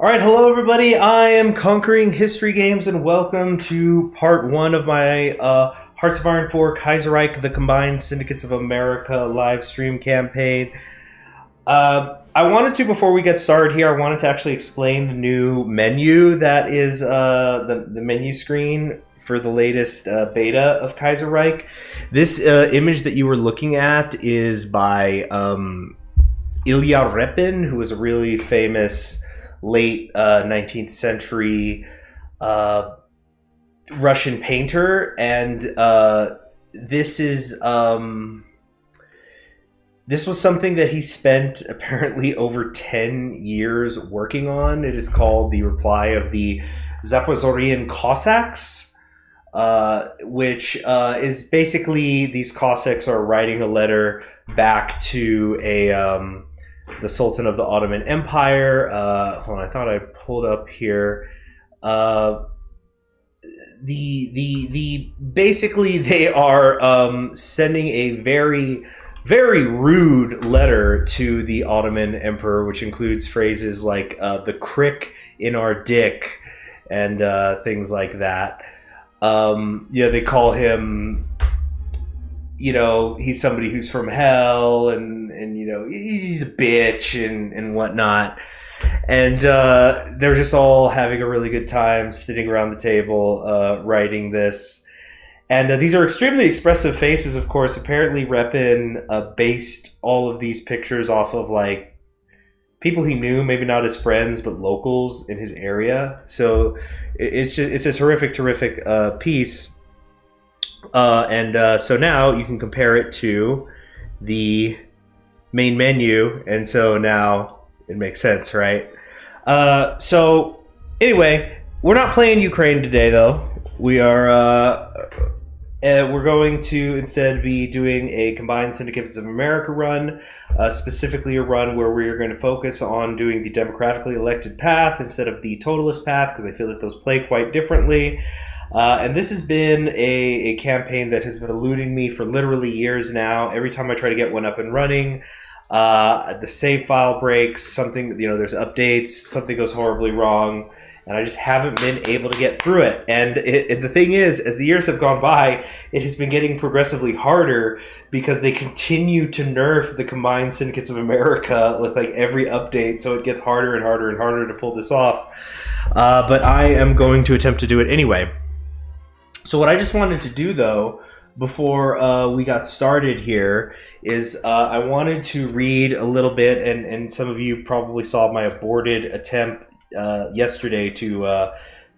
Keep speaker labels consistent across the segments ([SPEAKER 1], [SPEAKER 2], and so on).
[SPEAKER 1] All right, hello everybody. I am Conquering History Games, and welcome to part one of my Hearts of Iron 4 Kaiserreich, the Combined Syndicates of America live stream campaign. I wanted to, before we get started here, I wanted to actually explain the new menu that is the menu screen for the latest beta of Kaiserreich. This image that you were looking at is by Ilya Repin, who was a really famous late 19th century Russian painter, and this was something that he spent apparently over 10 years working on. It is called The Reply of the Zaporozhian Cossacks, which is basically these Cossacks are writing a letter back to the Sultan of the Ottoman Empire. Hold on, I thought I pulled up here. Basically they are sending a very, very rude letter to the Ottoman Emperor, which includes phrases like the crick in our dick and things like that. They call him, he's somebody who's from hell, and he's a bitch and whatnot. And they're just all having a really good time sitting around the table writing this. And these are extremely expressive faces, of course. Apparently Repin based all of these pictures off of people he knew, maybe not his friends, but locals in his area. So it's a terrific piece. So now you can compare it to the main menu, and so now it makes sense, right? So anyway, we're not playing Ukraine today, though. We're going to instead be doing a Combined Syndicates of America run, specifically a run where we are going to focus on doing the democratically elected path instead of the totalist path, because I feel that those play quite differently. And this has been a campaign that has been eluding me for literally years now. Every time I try to get one up and running, the save file breaks, there's updates, something goes horribly wrong, and I just haven't been able to get through it. And the thing is, as the years have gone by, it has been getting progressively harder because they continue to nerf the Combined Syndicates of America with every update, so it gets harder and harder and harder to pull this off. But I am going to attempt to do it anyway. So what I just wanted to do, though, before we got started here, is I wanted to read a little bit, and some of you probably saw my aborted attempt yesterday to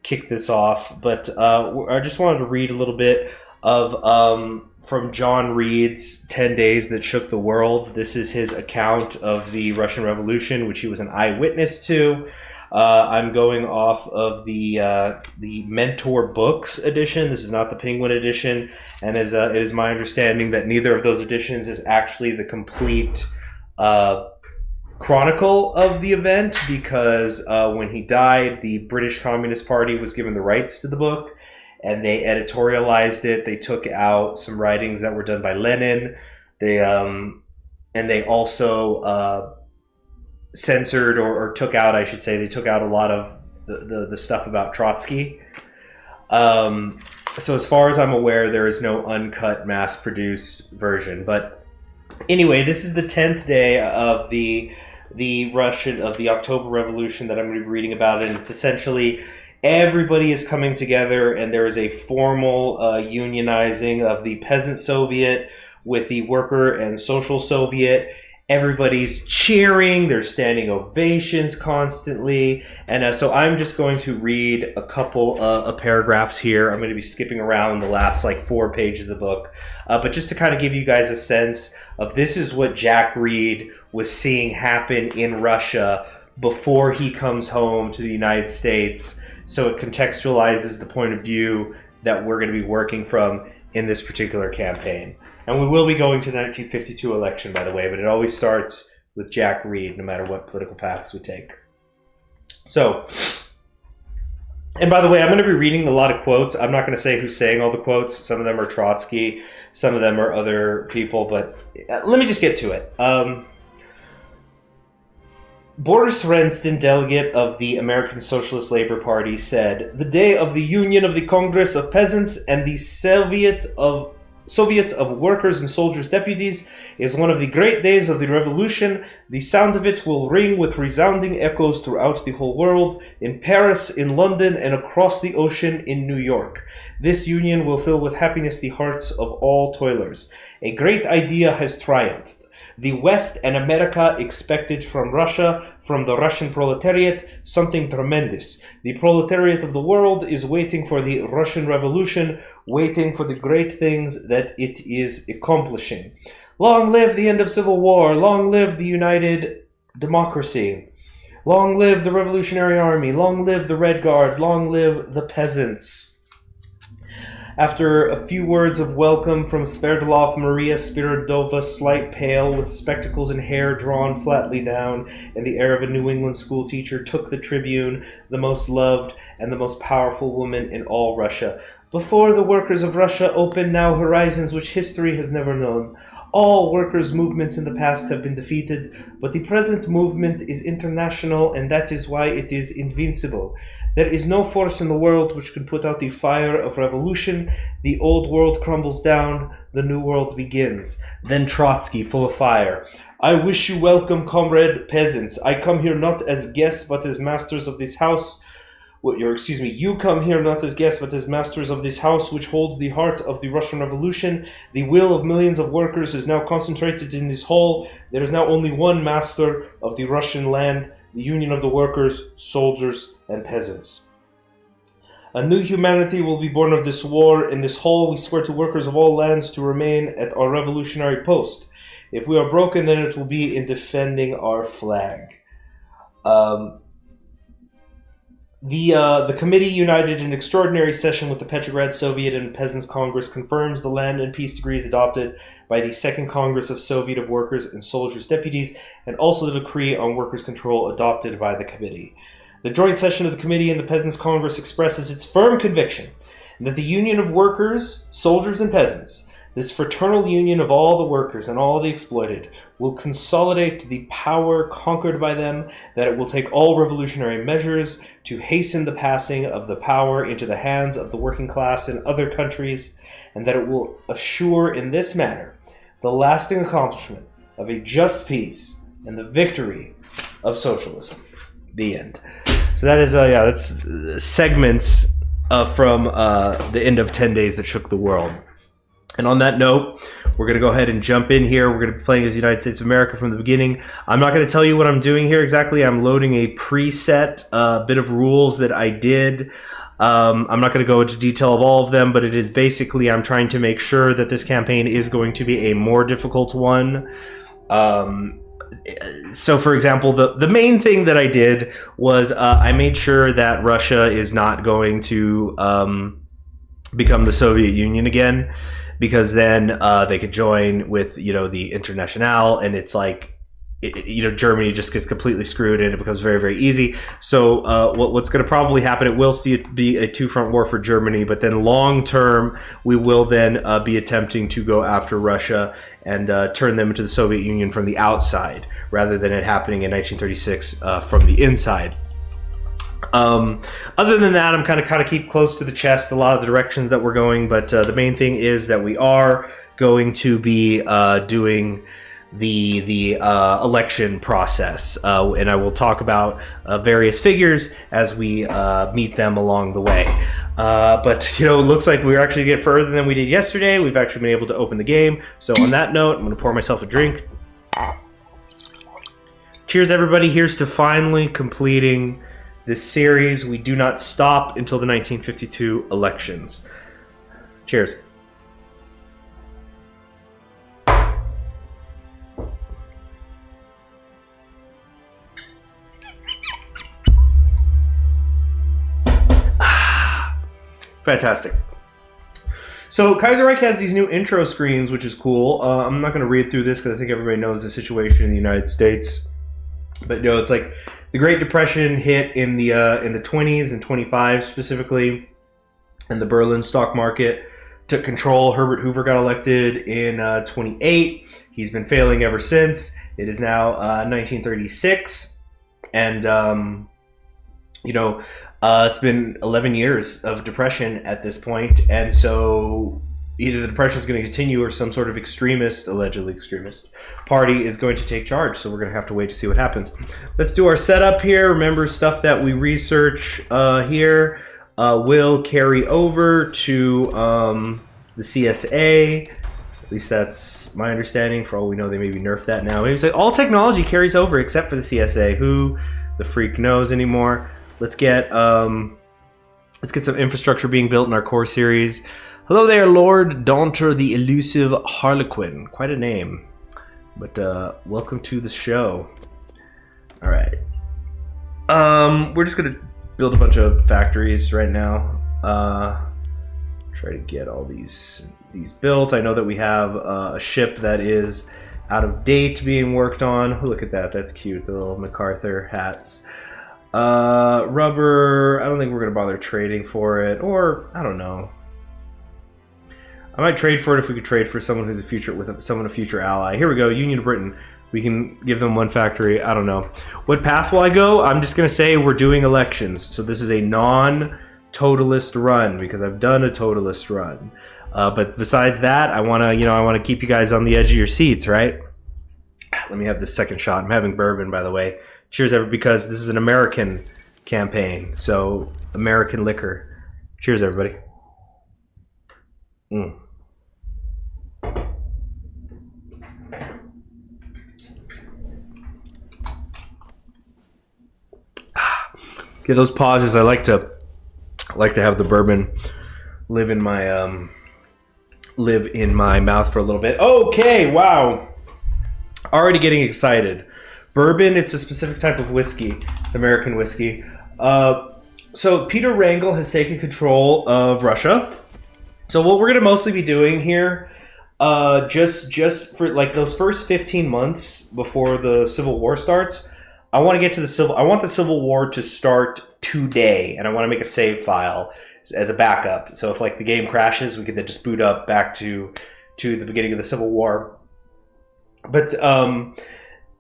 [SPEAKER 1] kick this off, but I just wanted to read a little bit of from John Reed's 10 Days That Shook the World. This is his account of the Russian Revolution, which he was an eyewitness to. I'm going off of the Mentor Books edition. This is not the Penguin edition, and it is my understanding that neither of those editions is actually the complete chronicle of the event, because when he died, the British Communist Party was given the rights to the book, and they editorialized it. They took out some writings that were done by Lenin. They also censored or took out, I should say, they took out a lot of the stuff about Trotsky. So as far as I'm aware, there is no uncut, mass-produced version. But anyway, this is the 10th day of the October Revolution that I'm going to be reading about, and it's essentially everybody is coming together, and there is a formal unionizing of the Peasant Soviet with the Worker and Social Soviet. Everybody's cheering, there's standing ovations constantly, and so I'm just going to read a couple of paragraphs here. I'm going to be skipping around the last 4 pages of the book, but just to kind of give you guys a sense of this is what Jack Reed was seeing happen in Russia before he comes home to the United States, so it contextualizes the point of view that we're going to be working from in this particular campaign. And we will be going to the 1952 election, by the way, but it always starts with Jack Reed, no matter what political paths we take. So, and by the way, I'm going to be reading a lot of quotes. I'm not going to say who's saying all the quotes. Some of them are Trotsky, some of them are other people, but let me just get to it. Boris Renston, delegate of the American Socialist Labor Party, said, "The day of the Union of the Congress of Peasants and the Soviets of Workers and Soldiers Deputies is one of the great days of the revolution. The sound of it will ring with resounding echoes throughout the whole world, in Paris, in London, and across the ocean in New York. This union will fill with happiness the hearts of all toilers. A great idea has triumphed. The West and America expected from Russia, from the Russian proletariat, something tremendous. The proletariat of the world is waiting for the Russian Revolution, waiting for the great things that it is accomplishing. Long live the end of civil war! Long live the united democracy! Long live the Revolutionary Army! Long live the Red Guard! Long live the peasants!" After a few words of welcome from Sverdlov, Maria Spiridova, slight pale, with spectacles and hair drawn flatly down, and the air of a New England school teacher, took the tribune, the most loved and the most powerful woman in all Russia. "Before the workers of Russia open now horizons which history has never known. All workers' movements in the past have been defeated, but the present movement is international, and that is why it is invincible. There is no force in the world which can put out the fire of revolution. The old world crumbles down, the new world begins." Then Trotsky, full of fire, "I wish you welcome, comrade peasants. I come here not as guests, but as masters of this house. You come here not as guests, but as masters of this house, which holds the heart of the Russian Revolution. The will of millions of workers is now concentrated in this hall. There is now only one master of the Russian land, the union of the workers, soldiers, and peasants. A new humanity will be born of this war. In this hall, we swear to workers of all lands to remain at our revolutionary post. If we are broken, then it will be in defending our flag." The committee, united in extraordinary session with the Petrograd Soviet and Peasants' Congress, confirms the land and peace decrees adopted by the Second Congress of Soviet of Workers and Soldiers Deputies, and also the decree on workers' control adopted by the committee. The joint session of the committee and the Peasants' Congress expresses its firm conviction that the union of workers, soldiers, and peasants, this fraternal union of all the workers and all the exploited, will consolidate the power conquered by them, that it will take all revolutionary measures to hasten the passing of the power into the hands of the working class in other countries, and that it will assure in this manner the lasting accomplishment of a just peace and the victory of socialism. The end. So that is, that's segments from the end of 10 Days That Shook the World. And on that note, we're going to go ahead and jump in here. We're going to be playing as the United States of America from the beginning. I'm not going to tell you what I'm doing here exactly. I'm loading a preset bit of rules that I did. I'm not going to go into detail of all of them, but it is basically I'm trying to make sure that this campaign is going to be a more difficult one. So, for example, the main thing that I did was I made sure that Russia is not going to become the Soviet Union again, because then they could join with, the Internationale, and it's like, Germany just gets completely screwed and it becomes very, very easy. So what's going to probably happen, it will still be a two-front war for Germany, but then long term, we will then be attempting to go after Russia and turn them into the Soviet Union from the outside, rather than it happening in 1936 from the inside. Other than that, I'm kind of keep close to the chest a lot of the directions that we're going, but the main thing is that we are going to be doing the election process, and I will talk about various figures as we meet them along the way. But it looks like we're actually get further than we did yesterday. We've actually been able to open the game. So on that note, I'm going to pour myself a drink. Cheers, everybody. Here's to finally completing this series. We do not stop until the 1952 elections. Cheers. Fantastic. So Kaiserriech has these new intro screens, which is cool. I'm not going to read through this because I think everybody knows the situation in the United States. But it's like the Great Depression hit in the 20s and 25 specifically, and the Berlin stock market took control. Herbert Hoover got elected in 28. He's been failing ever since. It is now 1936. And it's been 11 years of depression at this point, and so either the depression is going to continue or some sort of allegedly extremist party is going to take charge. So we're going to have to wait to see what happens. Let's do our setup here. Remember, stuff that we research here will carry over to the CSA. At least that's my understanding. For all we know, they maybe nerfed that now. Maybe it's like all technology carries over except for the CSA. Who the freak knows anymore? Let's get some infrastructure being built in our core series. Hello there, Lord Daunter the Elusive Harlequin. Quite a name. But welcome to the show. All right. We're just gonna build a bunch of factories right now. Try to get all these built. I know that we have a ship that is out of date being worked on. Oh, look at that. That's cute. The little MacArthur hats. Rubber. I don't think we're gonna bother trading for it, or I don't know. I might trade for it if we could trade for someone who's a future ally. Here we go, Union of Britain. We can give them one factory. I don't know. What path will I go? I'm just gonna say we're doing elections. So this is a non-totalist run because I've done a totalist run. But besides that, I wanna keep you guys on the edge of your seats, right? Let me have this second shot. I'm having bourbon, by the way. Cheers, everybody, because this is an American campaign. So American liquor. Cheers, everybody. Yeah, those pauses. I like to have the bourbon live in my mouth for a little bit. Okay, wow. Already getting excited. Bourbon, it's a specific type of whiskey. It's American whiskey. So Peter Rangel has taken control of Russia. So what we're going to mostly be doing here, just for like those first 15 months before the Civil War starts, I want the Civil War to start today, and I want to make a save file as a backup. So if like the game crashes, we can then just boot up back to the beginning of the Civil War. But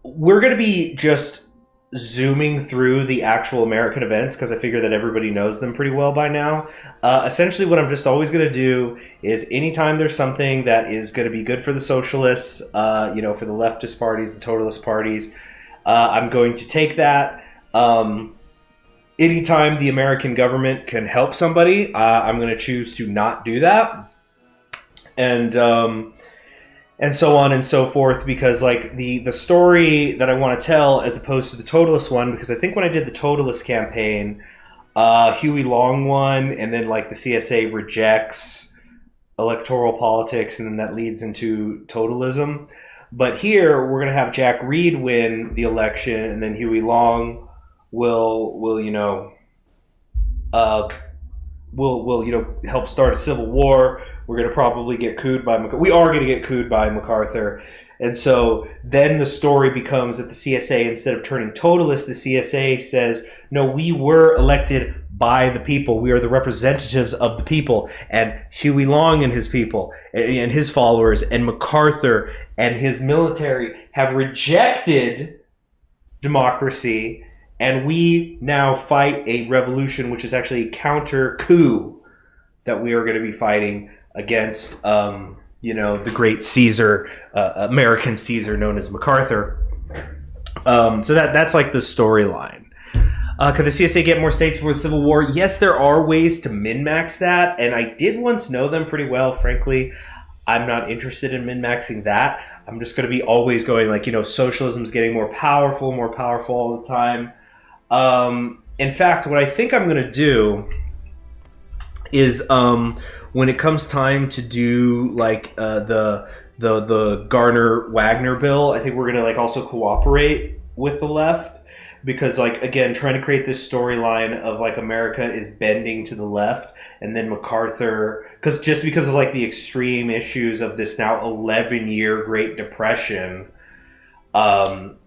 [SPEAKER 1] we're going to be just zooming through the actual American events because I figure that everybody knows them pretty well by now. Essentially, what I'm just always going to do is anytime there's something that is going to be good for the socialists, for the leftist parties, the totalist parties, I'm going to take that. Anytime the American government can help somebody, I'm going to choose to not do that. And so on and so forth, because like the story that I want to tell as opposed to the totalist one, because I think when I did the totalist campaign, Huey Long won, and then like the CSA rejects electoral politics, and then that leads into totalism. But here we're going to have Jack Reed win the election, and then Huey Long will help start a civil war. We're going to probably get cooed by MacArthur. We are going to get cooed by MacArthur. And so then the story becomes that the CSA, instead of turning totalist, the CSA says, no, we were elected by the people. We are the representatives of the people. And Huey Long and his people and his followers and MacArthur and his military have rejected democracy. And we now fight a revolution, which is actually a counter coup that we are going to be fighting against, the great Caesar, American Caesar known as MacArthur. So that's like the storyline. Could the CSA get more states before the Civil War? Yes, there are ways to min-max that, and I did once know them pretty well. Frankly, I'm not interested in min-maxing that. I'm just going to be always going like, socialism's getting more powerful all the time. In fact, what I think I'm going to do is when it comes time to do like the Garner-Wagner bill, I think we're gonna like also cooperate with the left, because like again trying to create this storyline of like America is bending to the left, and then MacArthur, because of like the extreme issues of this now 11-year Great Depression, and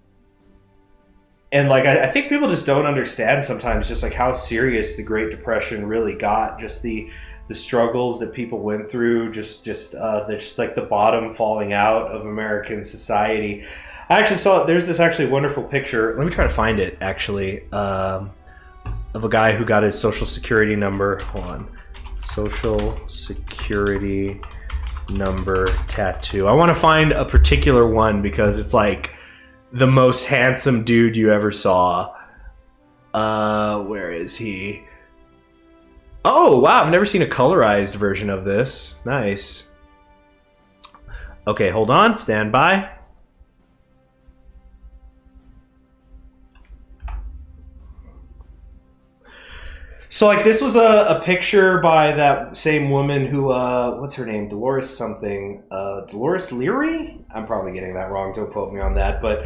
[SPEAKER 1] like I think people just don't understand sometimes just like how serious the Great Depression really got, just the struggles that people went through, just like the bottom falling out of American society. I actually saw, there's this actually wonderful picture. Let me try to find it, actually, of a guy who got his social security number. Hold on. Social security number tattoo. I want to find a particular one because it's like the most handsome dude you ever saw. Where is he? Oh, wow. I've never seen a colorized version of this. Nice. Okay, hold on. Stand by. So, like, this was a picture by that same woman who, what's her name? Dolores something. Dolores Leary? I'm probably getting that wrong. Don't quote me on that. But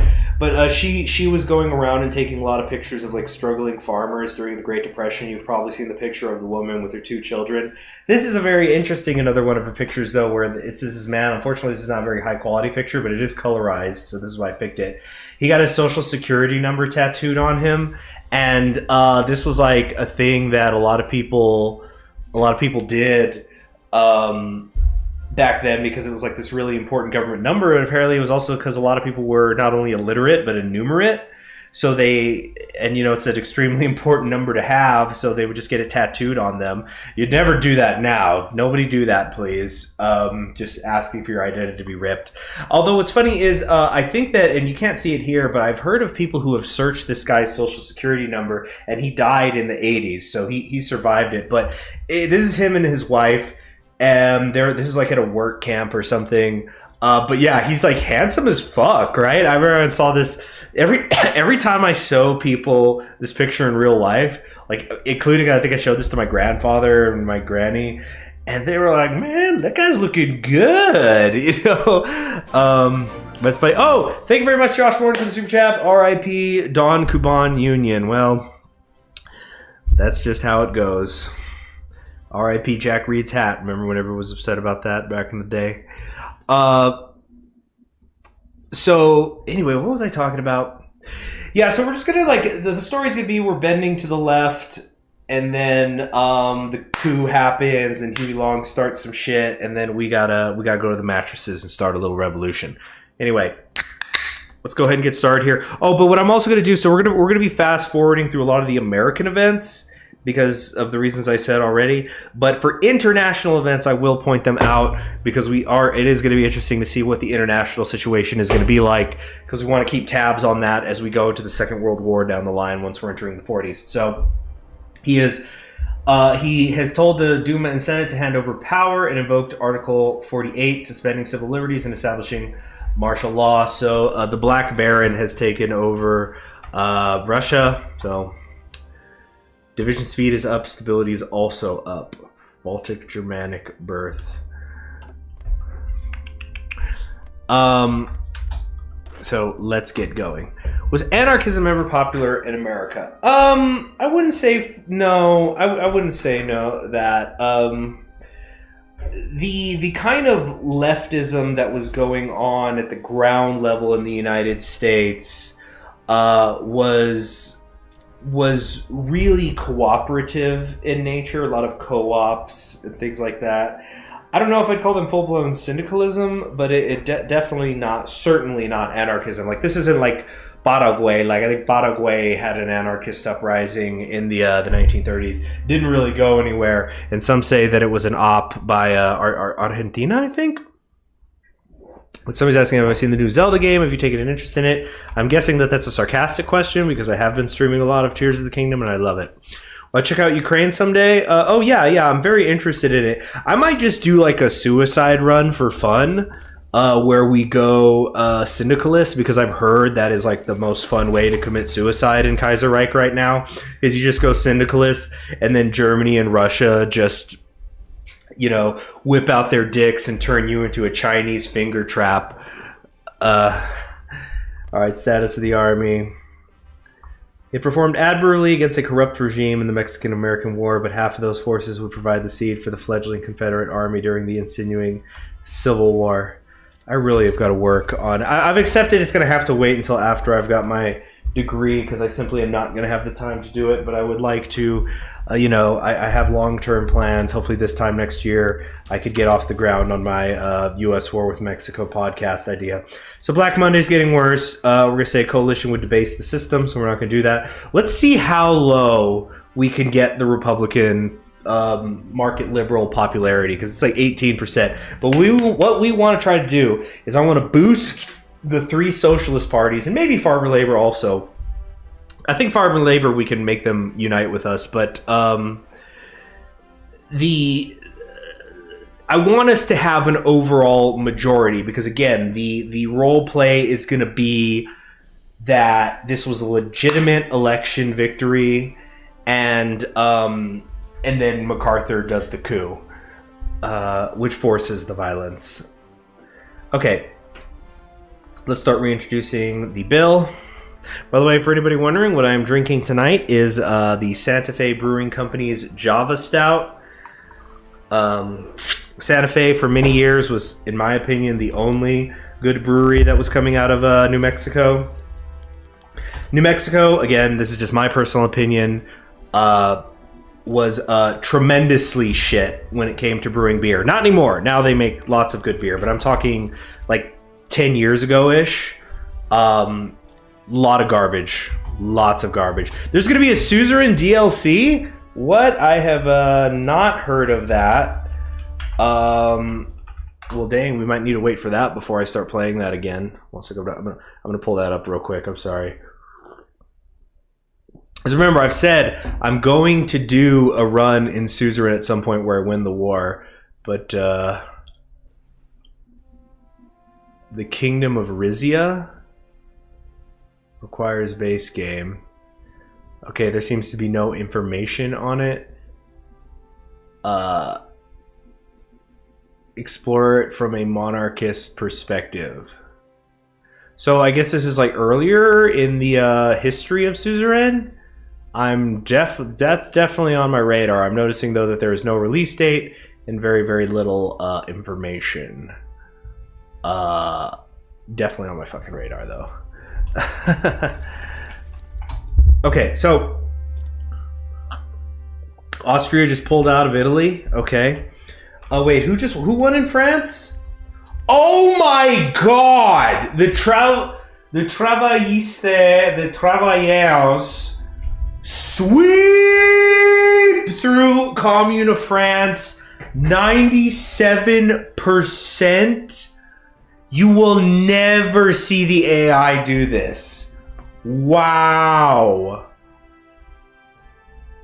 [SPEAKER 1] she was going around and taking a lot of pictures of, like, struggling farmers during the Great Depression. You've probably seen the picture of the woman with her 2 children. This is a very interesting, another one of her pictures, though, where this is man. Unfortunately, this is not a very high-quality picture, but it is colorized, so this is why I picked it. He got his social security number tattooed on him. And this was like a thing that a lot of people did back then because it was like this really important government number, and apparently it was also because a lot of people were not only illiterate but illiterate. So it's an extremely important number to have, so they would just get it tattooed on them. You'd never do that now. Nobody do that, please. Just asking for your identity to be ripped. Although what's funny is I think that, and you can't see it here, but I've heard of people who have searched this guy's social security number, and he died in the 80s, so he survived it. But this is him and his wife, and this is like at a work camp or something. But yeah, he's like handsome as fuck, right? I remember I saw this every time I show people this picture in real life, like including I think I showed this to my grandfather and my granny, and they were like, "Man, that guy's looking good," you know. But it's funny. Oh, thank you very much, Josh Morton, for the super chat. R.I.P. Don Kuban Union. Well, that's just how it goes. R.I.P. Jack Reed's hat. Remember when everyone was upset about that back in the day? So anyway, what was I talking about? Yeah, so we're just gonna like the story's gonna be we're bending to the left, and then the coup happens, and Huey Long starts some shit, and then we gotta go to the mattresses and start a little revolution. Anyway, let's go ahead and get started here. Oh, but what I'm also gonna do, so we're gonna be fast forwarding through a lot of the American events because of the reasons I said already. But for international events, I will point them out because it is going to be interesting to see what the international situation is going to be like, because we want to keep tabs on that as we go to the Second World War down the line once we're entering the 40s. So he has told the Duma and Senate to hand over power and invoked Article 48, suspending civil liberties and establishing martial law. So the Black Baron has taken over Russia. So division speed is up, stability is also up. Baltic Germanic birth. So let's get going. Was anarchism ever popular in America? I wouldn't say no. I wouldn't say no that the kind of leftism that was going on at the ground level in the United States was really cooperative in nature, a lot of co-ops and things like that. I don't know if I'd call them full-blown syndicalism, but it definitely certainly not anarchism. Like, this isn't like Paraguay. Like, I think Paraguay had an anarchist uprising in the 1930s. Didn't really go anywhere, and some say that it was an op by Argentina, I think. But somebody's asking, have I seen the new Zelda game? Have you taken an interest in it? I'm guessing that that's a sarcastic question because I have been streaming a lot of Tears of the Kingdom and I love it. Will I check out Ukraine someday? Oh, yeah, I'm very interested in it. I might just do like a suicide run for fun where we go syndicalist, because I've heard that is like the most fun way to commit suicide in Kaiserreich right now, is you just go syndicalist and then Germany and Russia just, whip out their dicks and turn you into a Chinese finger trap. All right, status of the army. It performed admirably against a corrupt regime in the Mexican-American War, but half of those forces would provide the seed for the fledgling Confederate Army during the ensuing Civil War. I really have got to work on... I've accepted it's going to have to wait until after I've got my degree because I simply am not going to have the time to do it. But I would like to, I have long-term plans. Hopefully this time next year I could get off the ground on my U.S. War with Mexico podcast idea. So Black Monday's getting worse. We're going to say coalition would debase the system, so we're not going to do that. Let's see how low we can get the Republican market liberal popularity, because it's like 18%. But what we want to try to do is I want to boost the three socialist parties, and maybe Farmer Labor also. I think Farmer Labor, we can make them unite with us, but I want us to have an overall majority, because again, the role play is going to be that this was a legitimate election victory, and then MacArthur does the coup, which forces the violence. Okay, let's start reintroducing the bill. By the way, for anybody wondering, what I'm drinking tonight is the Santa Fe Brewing Company's Java Stout. Santa Fe, for many years, was, in my opinion, the only good brewery that was coming out of New Mexico. New Mexico, again, this is just my personal opinion, was tremendously shit when it came to brewing beer. Not anymore. Now they make lots of good beer, but I'm talking like 10 years ago-ish. Lot of garbage. Lots of garbage. There's going to be a suzerain DLC? What? I have not heard of that. Well, dang, we might need to wait for that before I start playing that again. Once I go back, I'm gonna pull that up real quick. I'm sorry. Because remember, I've said I'm going to do a run in suzerain at some point where I win the war, but the Kingdom of Rizia requires base game. Okay, there seems to be no information on it. Explore it from a monarchist perspective. So I guess this is like earlier in the history of suzerain. That's definitely on my radar. I'm noticing though that there is no release date and very, very little information. Definitely on my fucking radar though. Okay, so Austria just pulled out of Italy. Okay. Oh wait, who won in France? Oh my God! The Travailleurs sweep through Commune of France. 97%. You will never see the AI do this. Wow.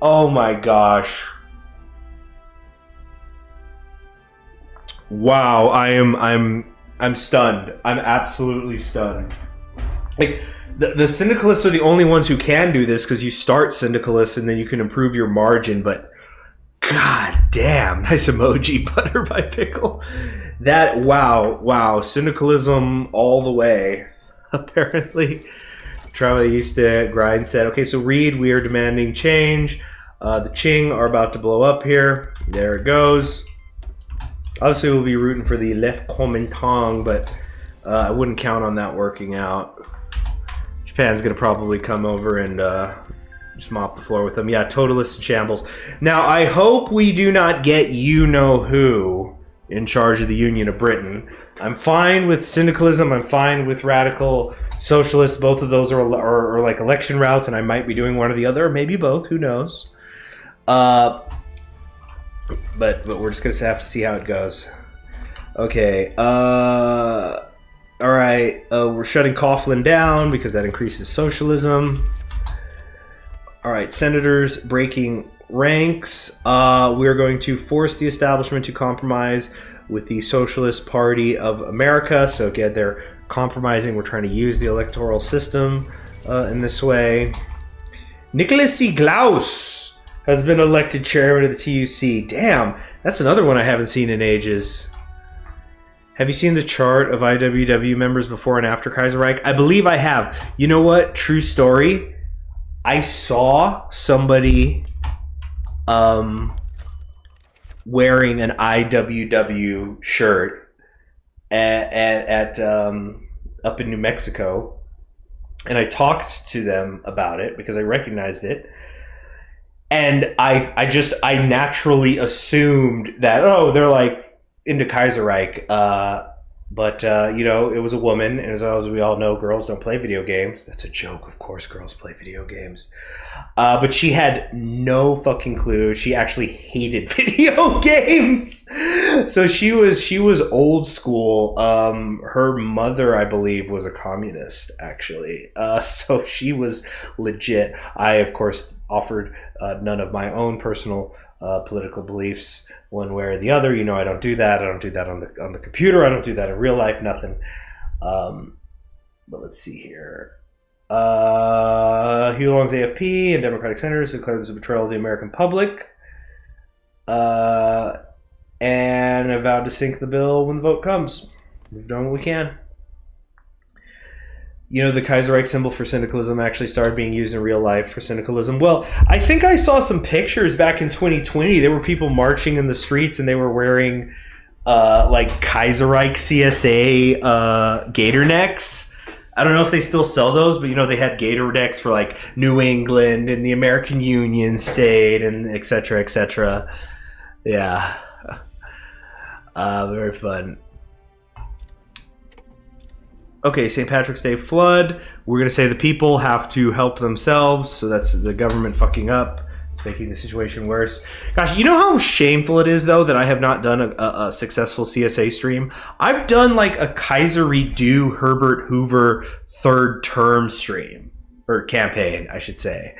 [SPEAKER 1] Oh my gosh. Wow, I'm stunned. I'm absolutely stunned. Like the syndicalists are the only ones who can do this, because you start syndicalists and then you can improve your margin, but god damn, nice emoji, butter by pickle. That wow, syndicalism all the way. Apparently, Travailliste Grind said, okay, so Reed, we are demanding change. The Qing are about to blow up here. There it goes. Obviously, we'll be rooting for the left Kuomintang, but I wouldn't count on that working out. Japan's going to probably come over and just mop the floor with them. Yeah, totalists and shambles. Now, I hope we do not get you-know-who in charge of the Union of Britain. I'm fine with syndicalism. I'm fine with radical socialists. Both of those are like election routes, and I might be doing one or the other, or maybe both. Who knows? But we're just gonna have to see how it goes. Okay. All right. We're shutting Coughlin down because that increases socialism. All right. Senators breaking ranks. We are going to force the establishment to compromise with the Socialist Party of America. So again, they're compromising. We're trying to use the electoral system in this way. Nicholas C. Glaus has been elected chairman of the TUC. Damn, that's another one I haven't seen in ages. Have you seen the chart of IWW members before and after Kaiserreich? I believe I have. You know what? True story. I saw somebody wearing an IWW shirt at up in New Mexico. and I talked to them about it because I recognized it. And I naturally assumed that, oh, they're like into Kaiserreich. But it was a woman, and as we all know, girls don't play video games. That's a joke, of course, girls play video games. But she had no fucking clue. She actually hated video games. So she was old school. Her mother, I believe, was a communist, actually. So she was legit. I, of course, offered none of my own personal political beliefs one way or the other. I don't do that. I don't do that on the computer. I don't do that in real life. Nothing. But let's see here. Huey Long's AFP and Democratic senators declared this a betrayal of the American public, and vowed to sink the bill when the vote comes. We've done what we can. The Kaiserreich symbol for syndicalism actually started being used in real life for syndicalism. Well, I think I saw some pictures back in 2020. There were people marching in the streets and they were wearing like Kaiserreich CSA gator necks. I don't know if they still sell those, but they had gator necks for like New England and the American Union state and et cetera, et cetera. Yeah. Very fun. Okay, St. Patrick's Day flood. We're going to say the people have to help themselves, so that's the government fucking up. It's making the situation worse. Gosh, you know how shameful it is, though, that I have not done a successful CSA stream? I've done like a Kaiser redo Herbert Hoover third term stream. Or campaign, I should say.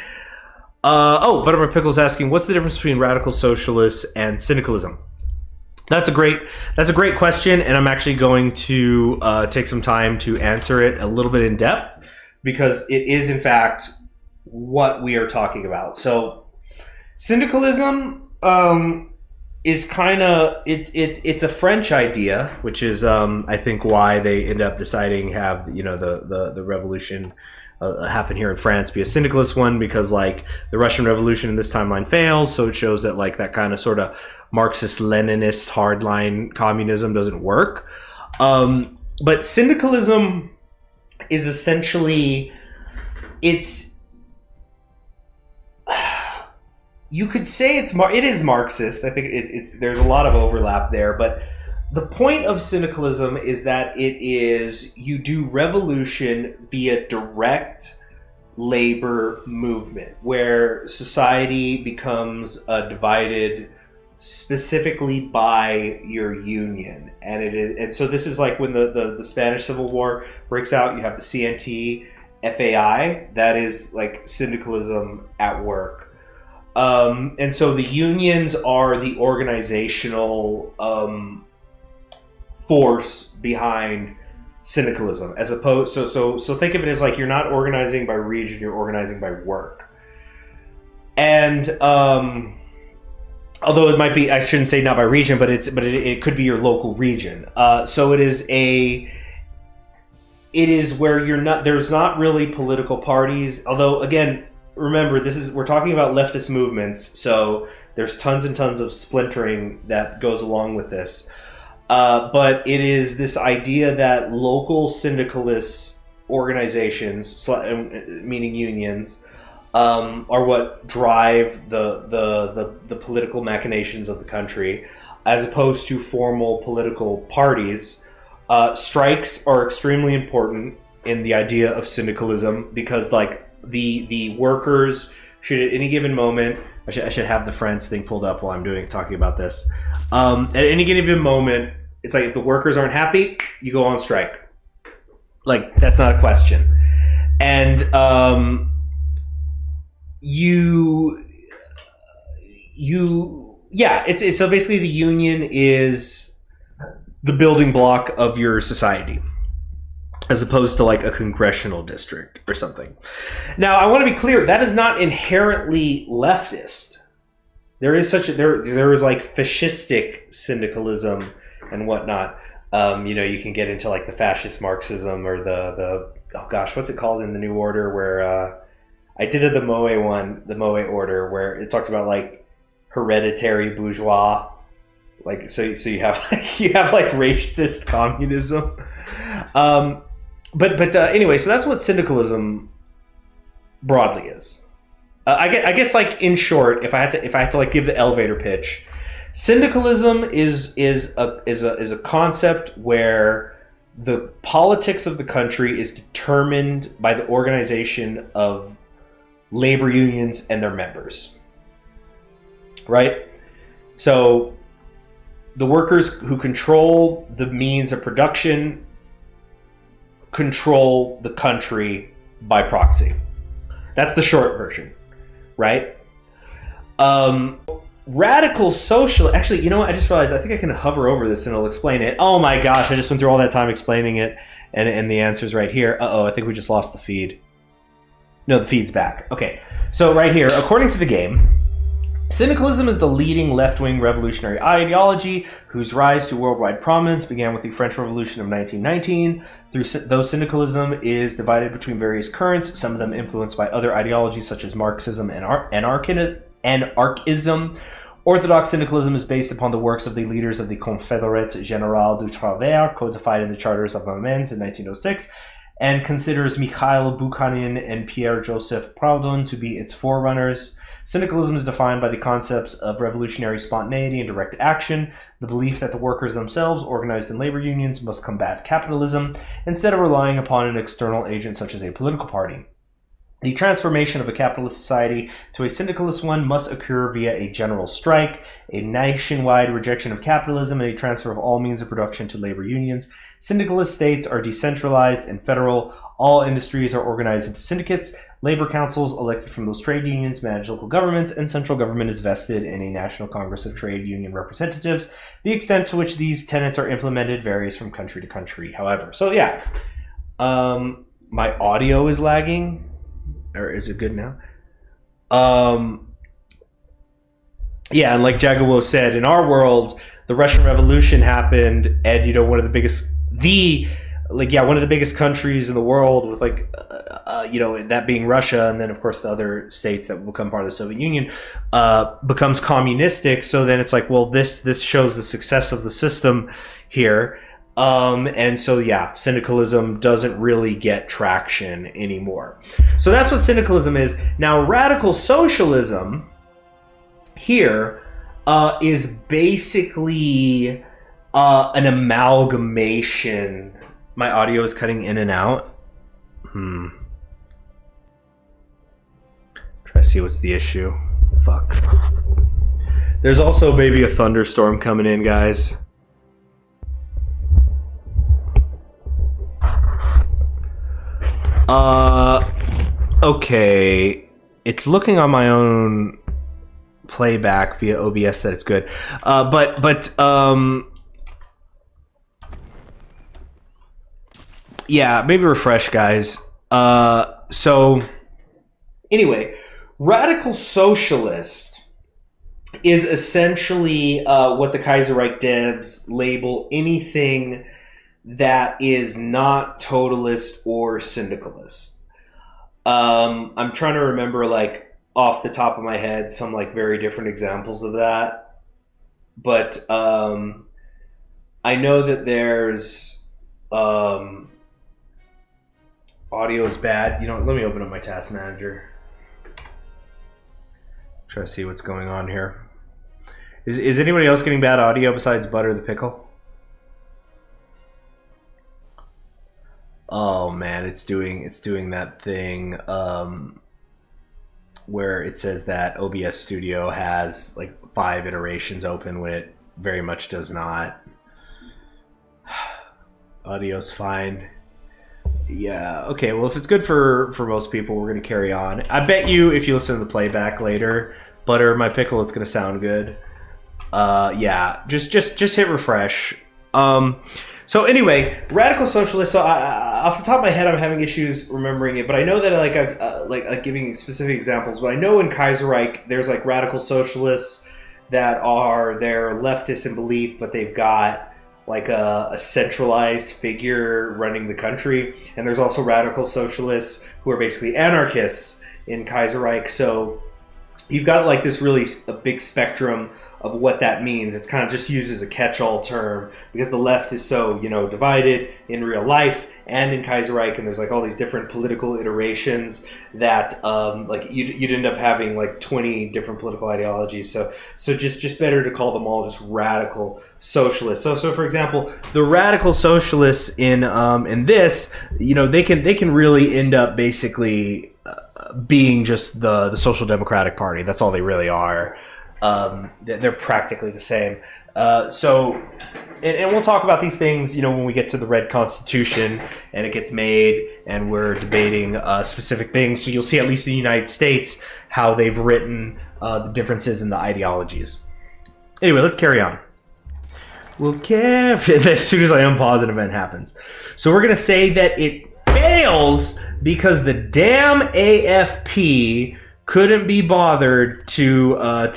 [SPEAKER 1] Buttermilk Pickle's asking, what's the difference between radical socialists and syndicalism? That's a great question, and I'm actually going to take some time to answer it a little bit in depth, because it is, in fact, what we are talking about. So, syndicalism is kind of it's a French idea, which is I think why they end up deciding to have the revolution happen here in France be a syndicalist one, because like the Russian Revolution in this timeline fails, so it shows that like that kind of sort of Marxist-Leninist hardline communism doesn't work. But syndicalism is essentially, you could say it is Marxist. I think there's a lot of overlap there, but the point of syndicalism is that you do revolution via direct labor movement, where society becomes divided specifically by your union. And so this is like when the Spanish Civil War breaks out, you have the CNT, FAI, that is like syndicalism at work. And so the unions are the organizational force behind syndicalism, as opposed so think of it as like you're not organizing by region, you're organizing by work. And although it might be, I shouldn't say not by region, but it could be your local region. So it is where there's not really political parties. Although again, remember, we're talking about leftist movements, so there's tons and tons of splintering that goes along with this. But it is this idea that local syndicalist organizations, meaning unions, are what drive the political machinations of the country, as opposed to formal political parties. Strikes are extremely important in the idea of syndicalism, because like the workers should at any given moment, I should have the Friends thing pulled up while I'm talking about this. At any given moment, it's like if the workers aren't happy, you go on strike. Like, that's not a question. And it's so basically the union is the building block of your society, as opposed to like a congressional district or something. Now, I want to be clear, that is not inherently leftist. There is there is like fascistic syndicalism and whatnot. You can get into like the fascist Marxism or the oh gosh, what's it called in the New Order, where I did the Moe Order, where it talked about like hereditary bourgeois. Like so you have like racist communism. Anyway, so that's what syndicalism broadly is. I guess like in short, if I had to like give the elevator pitch, syndicalism is a concept where the politics of the country is determined by the organization of labor unions and their members. Right? So the workers who control the means of production control the country by proxy. That's the short version, right? Radical social... Actually, you know what? I just realized I think I can hover over this and it'll explain it. Oh my gosh, I just went through all that time explaining it, and the answer's right here. Uh-oh, I think we just lost the feed. No, the feed's back. Okay, so right here, according to the game, syndicalism is the leading left-wing revolutionary ideology whose rise to worldwide prominence began with the French Revolution of 1919. Though syndicalism is divided between various currents, some of them influenced by other ideologies such as Marxism and anarchism, Orthodox syndicalism is based upon the works of the leaders of the Confédérate Générale du Travail, codified in the Charters of Amiens in 1906, and considers Mikhail Bukhanin and Pierre-Joseph Proudhon to be its forerunners. Syndicalism is defined by the concepts of revolutionary spontaneity and direct action, the belief that the workers themselves, organized in labor unions, must combat capitalism instead of relying upon an external agent such as a political party. The transformation of a capitalist society to a syndicalist one must occur via a general strike, a nationwide rejection of capitalism, and a transfer of all means of production to labor unions. Syndicalist states are decentralized and federal. All industries are organized into syndicates. Labor councils elected from those trade unions manage local governments, and central government is vested in a national congress of trade union representatives. The extent to which these tenets are implemented varies from country to country, however. So yeah, my audio is lagging. Or is it good now? Yeah, and like Jagawo said, in our world, the Russian Revolution happened, and one of the biggest countries in the world with that being Russia, and then of course the other states that will become part of the Soviet Union becomes communistic. So then it's like, well, this shows the success of the system here. And so, yeah, syndicalism doesn't really get traction anymore. So that's what syndicalism is. Now, radical socialism here is basically an amalgamation. My audio is cutting in and out. Try to see what's the issue. Fuck. There's also maybe a thunderstorm coming in, guys. Okay, it's looking on my own playback via OBS that it's good, yeah, maybe refresh, guys. So anyway, radical socialist is essentially what the Kaiserreich devs label anything that is not totalist or syndicalist. I'm trying to remember, like, off the top of my head, some like very different examples of that. But I know that there's audio is bad. Let me open up my task manager. Try to see what's going on here. Is anybody else getting bad audio besides Butter the Pickle? Oh man, it's doing that thing where it says that OBS Studio has like 5 iterations open when it very much does not. Audio's fine. Yeah, okay, well, if it's good for most people, we're going to carry on. I bet you if you listen to the playback later, Butter my Pickle, it's going to sound good. Yeah, just hit refresh. So anyway, radical socialist. So off the top of my head, I'm having issues remembering it, but I know that I've giving specific examples. But I know in Kaiserreich, there's like radical socialists that they're leftist in belief, but they've got like a centralized figure running the country, and there's also radical socialists who are basically anarchists in Kaiserreich. So you've got like this really a big spectrum of what that means. It's kind of just used as a catch-all term because the left is so, divided in real life and in Kaiserreich, and there's like all these different political iterations that like you'd end up having like 20 different political ideologies. So just better to call them all just radical socialists. So for example, the radical socialists in this, they can really end up basically being just the Social Democratic Party. That's all they really are. They're practically the same. And we'll talk about these things, when we get to the Red Constitution and it gets made and we're debating specific things. So you'll see, at least in the United States, how they've written the differences in the ideologies. Anyway, let's carry on. As soon as I unpause, an event happens. So we're going to say that it fails because the damn AFP couldn't be bothered to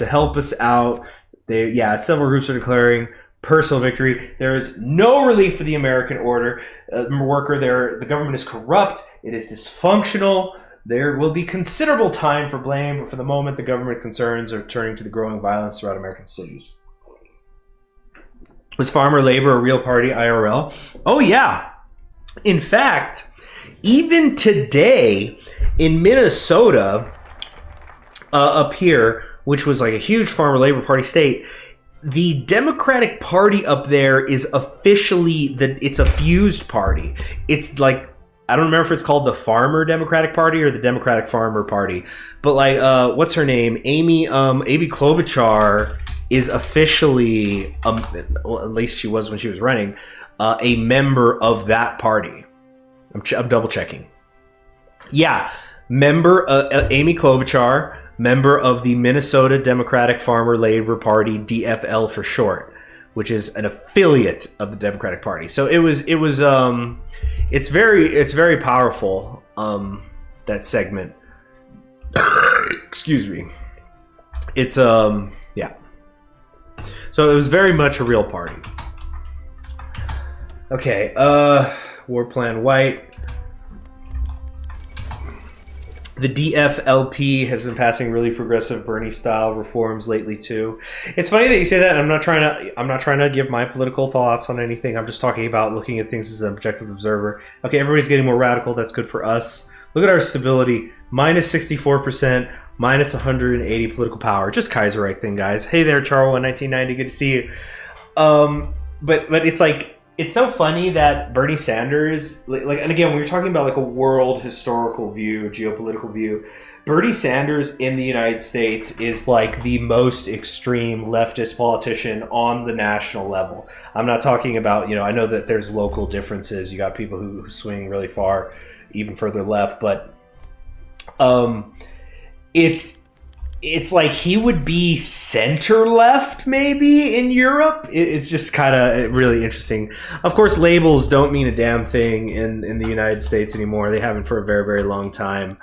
[SPEAKER 1] help us out. Several groups are declaring personal victory. There is no relief for the American order. The government is corrupt. It is dysfunctional. There will be considerable time for blame, but for the moment, the government concerns are turning to the growing violence throughout American cities. Was farmer labor a real party, IRL? Oh, yeah. In fact, even today in Minnesota, up here, which was like a huge farmer labor party state, the Democratic Party up there is officially it's a fused party. It's like, I don't remember if it's called the Farmer Democratic Party or the Democratic Farmer Party, but like what's her name, Amy Klobuchar is officially well, at least she was when she was running, a member of that party. I'm double checking. Yeah, member Amy Klobuchar, member of the Minnesota Democratic Farmer Labor Party, DFL for short, which is an affiliate of the Democratic Party. So it's very powerful, that segment. Excuse me. It's yeah. So it was very much a real party. Okay, War Plan White. The DFLP has been passing really progressive Bernie-style reforms lately too. It's funny that you say that. I'm not trying to give my political thoughts on anything. I'm just talking about looking at things as an objective observer. Okay, everybody's getting more radical. That's good for us. Look at our stability: minus 64%, minus 180 political power. Just Kaiserreich thing, guys. Hey there, Charles in 1990. Good to see you. But it's like, it's so funny that Bernie Sanders, like, and again, we were talking about like a world historical view, geopolitical view. Bernie Sanders in the United States is like the most extreme leftist politician on the national level. I'm not talking about, I know that there's local differences. You got people who swing really far, even further left, but it's like he would be center left maybe in Europe. It's just kind of really interesting. Of course, labels don't mean a damn thing in the United States anymore. They haven't for a very, very long time.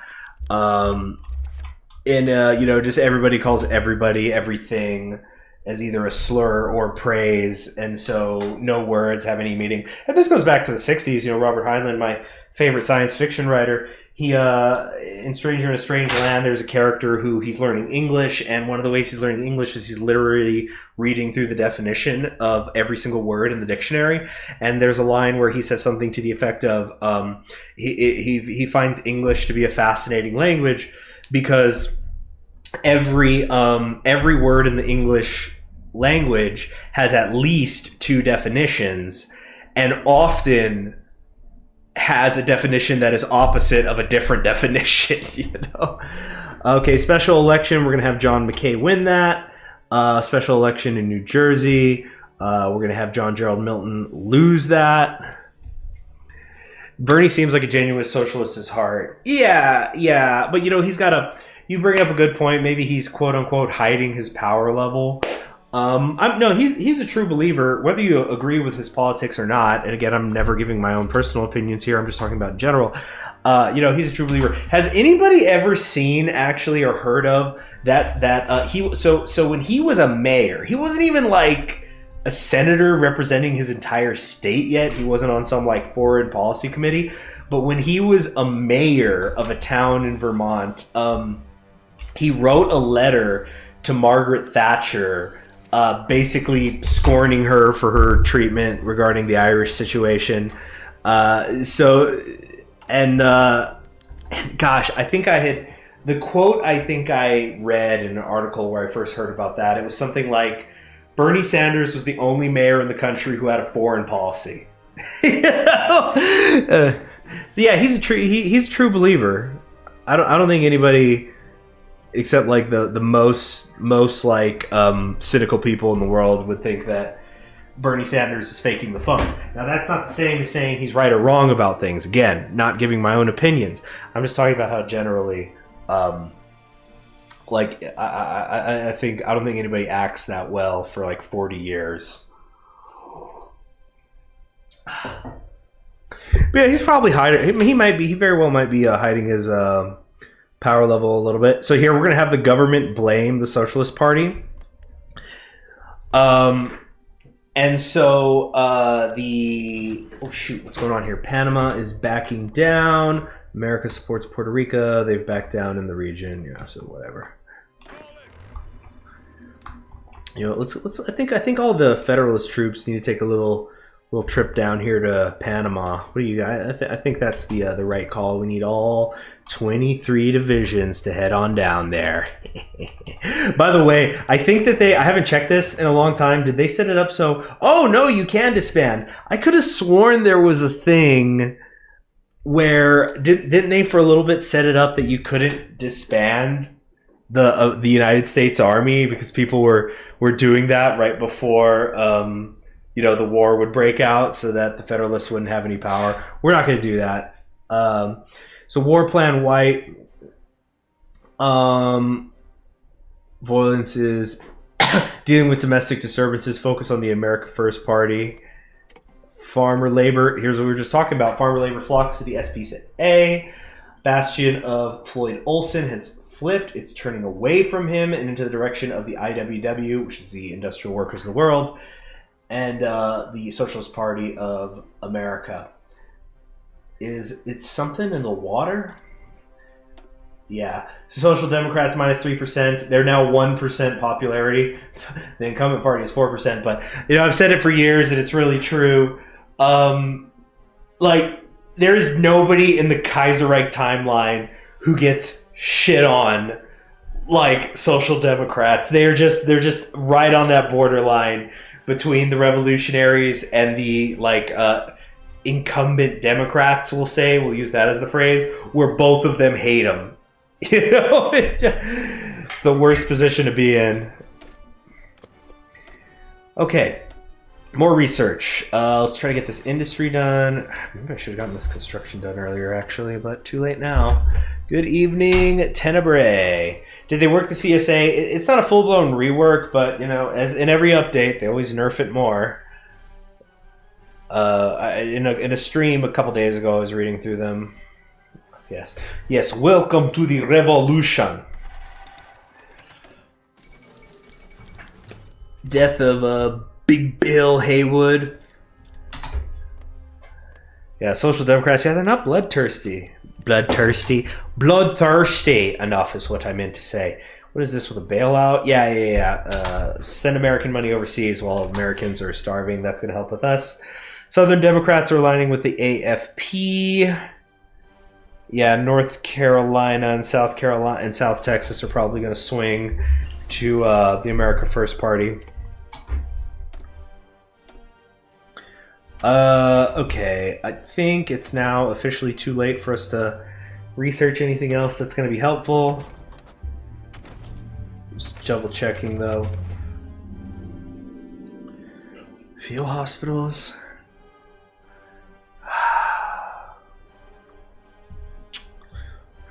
[SPEAKER 1] Just everybody calls everybody everything as either a slur or praise, and so no words have any meaning. And this goes back to the 60s. Robert Heinlein, my favorite science fiction writer, he in Stranger in a Strange Land, there's a character who he's learning English, and one of the ways he's learning English is he's literally reading through the definition of every single word in the dictionary. And there's a line where he says something to the effect of he finds English to be a fascinating language because every word in the English language has at least two definitions, and often has a definition that is opposite of a different definition. Okay, special election, we're gonna have John McKay win that. Special election in New Jersey, we're gonna have John Gerald Milton lose that. Bernie seems like a genuine socialist at his heart. Yeah, but you bring up a good point. Maybe he's quote unquote hiding his power level. He's a true believer, whether you agree with his politics or not. And again, I'm never giving my own personal opinions here. I'm just talking about in general. He's a true believer. Has anybody ever seen actually or heard of that so when he was a mayor, he wasn't even like a senator representing his entire state yet. He wasn't on some like foreign policy committee. But when he was a mayor of a town in Vermont, he wrote a letter to Margaret Thatcher basically scorning her for her treatment regarding the Irish situation. And gosh, I think I had the quote. I think I read in an article where I first heard about that. It was something like, Bernie Sanders was the only mayor in the country who had a foreign policy. So yeah, he's a true believer. I don't think anybody except like the most like cynical people in the world would think that Bernie Sanders is faking the funk. Now that's not the same as saying he's right or wrong about things. Again, not giving my own opinions. I'm just talking about how generally, like I don't think anybody acts that well for like 40 years. But yeah, he's probably hiding. He very well might be hiding his power level a little bit. So here we're going to have the government blame the Socialist Party. And so oh shoot, what's going on here? Panama is backing down. America supports Puerto Rico. They've backed down in the region. Yeah, so whatever. You know, let's. I think all the Federalist troops need to take a little trip down here to Panama. What do you guys? I think that's the right call. We need all 23 divisions to head on down there. By the way, I think that I haven't checked this in a long time. Did they set it up so? Oh no, you can disband. I could have sworn there was a thing where didn't they for a little bit set it up that you couldn't disband the United States Army because people were doing that right before the war would break out so that the Federalists wouldn't have any power. We're not going to do that. So War Plan White, violence is dealing with domestic disturbances, focus on the America First Party. Farmer labor, here's what we were just talking about. Farmer labor flocks to the SPCA. Bastion of Floyd Olson has flipped. It's turning away from him and into the direction of the IWW, which is the Industrial Workers of the World, and the Socialist Party of America. It's something in the water? Yeah. Social Democrats minus 3%. They're now 1% popularity. The incumbent party is 4%. But I've said it for years and it's really true. Like there is nobody in the Kaiserreich timeline who gets shit on like Social Democrats. They're just right on that borderline between the revolutionaries and the incumbent Democrats, we'll use that as the phrase, where both of them hate them. It's the worst position to be in. Okay, more research. Let's try to get this industry done. Maybe I should have gotten this construction done earlier, actually, but too late now. Good evening, Tenebrae. Did they work the CSA? It's not a full-blown rework, but, as in every update, they always nerf it more. In a stream a couple days ago, I was reading through them. Yes. Welcome to the revolution. Death of Big Bill Haywood. Yeah, Social Democrats. Yeah, they're not bloodthirsty. Bloodthirsty enough is what I meant to say. What is this with a bailout? Yeah. Send American money overseas while Americans are starving. That's going to help with us. Southern Democrats are aligning with the AFP. Yeah, North Carolina and South Carolina and South Texas are probably going to swing to the America First Party. Okay, I think it's now officially too late for us to research anything else that's going to be helpful. Just double checking though. Field hospitals.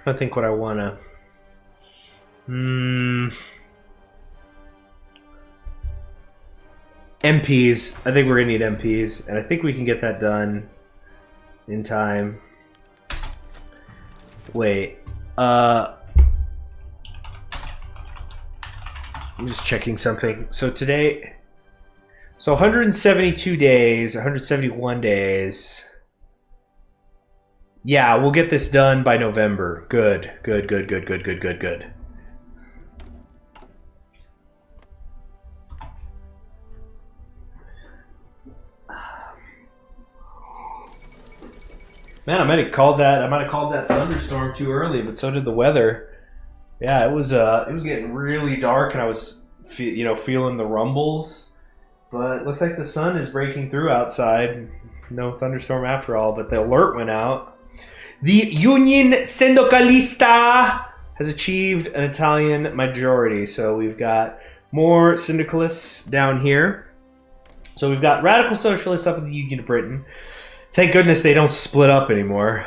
[SPEAKER 1] I think what I want to... MPs. I think we're going to need MPs. And I think we can get that done in time. Wait. I'm just checking something. So today... So 172 days, 171 days... Yeah, we'll get this done by November. Good. Man, I might have called that thunderstorm too early, but so did the weather. Yeah, it was getting really dark, and I was feeling the rumbles. But it looks like the sun is breaking through outside. No thunderstorm after all, but the alert went out. The Union Sindicalista has achieved an Italian majority. So we've got more syndicalists down here. So we've got radical socialists up in the Union of Britain. Thank goodness they don't split up anymore.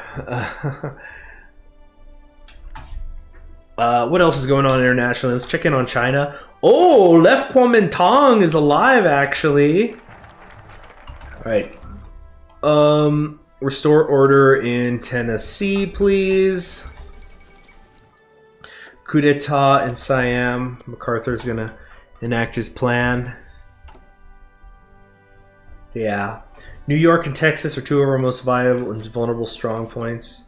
[SPEAKER 1] What else is going on internationally? Let's check in on China. Oh, Left Kuomintang is alive, actually. All right. Restore order in Tennessee, please. Coup d'etat in Siam. MacArthur's gonna enact his plan. Yeah. New York and Texas are two of our most viable and vulnerable strong points.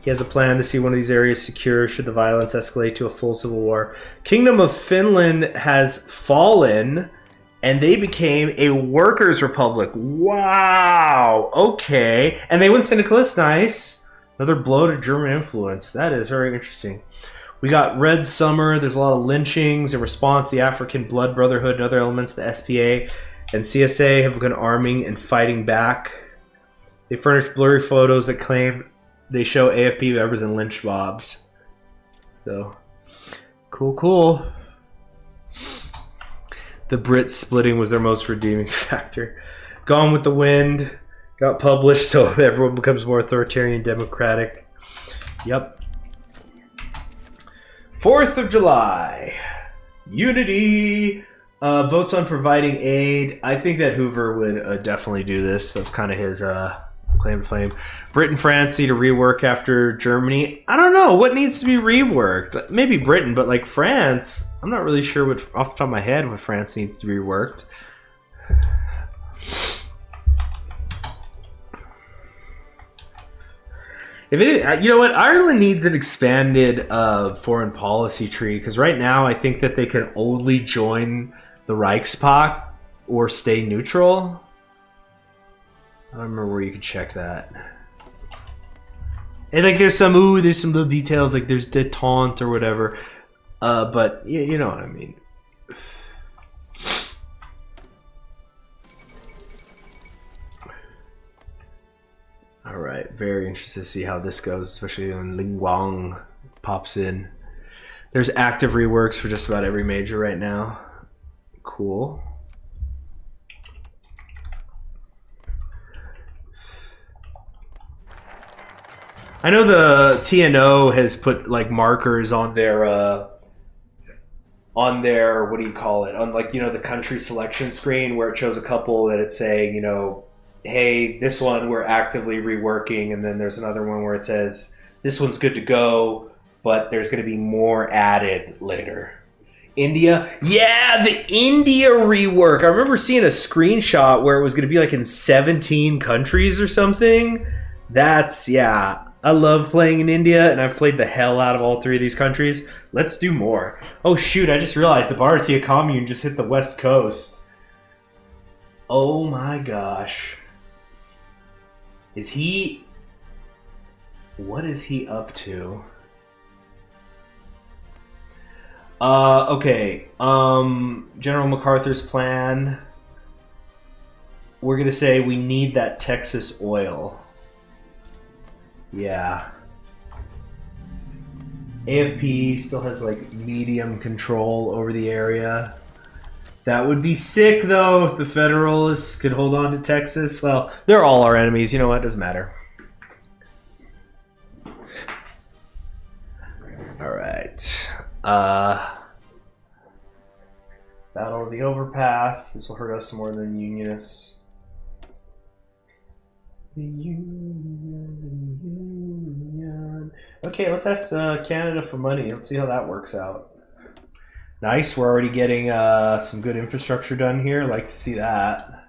[SPEAKER 1] He has a plan to see one of these areas secure should the violence escalate to a full civil war. Kingdom of Finland has fallen, and they became a workers' republic. Wow. Okay. And they went syndicalist. Nice. Another blow to German influence. That is very interesting. We got Red Summer. There's a lot of lynchings. In response, the African Blood Brotherhood and other elements, the SPA and CSA, have begun arming and fighting back. They furnished blurry photos that claim they show AFP members and lynch mobs. So, cool. The Brits splitting was their most redeeming factor. Gone with the Wind got published, so everyone becomes more authoritarian, democratic. Yep. 4th of July. Unity. Votes on providing aid. I think that Hoover would definitely do this. That's kind of his claim to fame. Britain, France need to rework after Germany. I don't know. What needs to be reworked? Maybe Britain, but like France, I'm not really sure what, off the top of my head, what France needs to be reworked. If it, you know what, Ireland needs an expanded foreign policy tree, because right now I think that they can only join the Reichspakt or stay neutral. I don't remember where you can check that. And like there's some little details, like there's détente or whatever. But you know what I mean. Alright, very interested to see how this goes, especially when Ling Wang pops in. There's active reworks for just about every major right now. Cool. I know the TNO has put like markers on their what do you call it? On like, you know, the country selection screen where it shows a couple that it's saying, you know, hey, this one we're actively reworking, and then there's another one where it says this one's good to go, but there's going to be more added later. India, yeah, the India rework. I remember seeing a screenshot where it was going to be like in 17 countries or something. That's, yeah, I love playing in India, and I've played the hell out of all three of these countries. Let's do more. Oh shoot, I just realized the Bharatiya Commune just hit the west coast. Oh my gosh. Is he... what is he up to? Okay. General MacArthur's plan. We're gonna say we need that Texas oil. Yeah. AFP still has like medium control over the area. That would be sick though if the Federalists could hold on to Texas. Well, they're all our enemies. You know what? Doesn't matter. Alright. Battle of the Overpass. This will hurt us more than Unionists. The Union. Okay, let's ask Canada for money. Let's see how that works out. Nice, we're already getting some good infrastructure done here. Like to see that.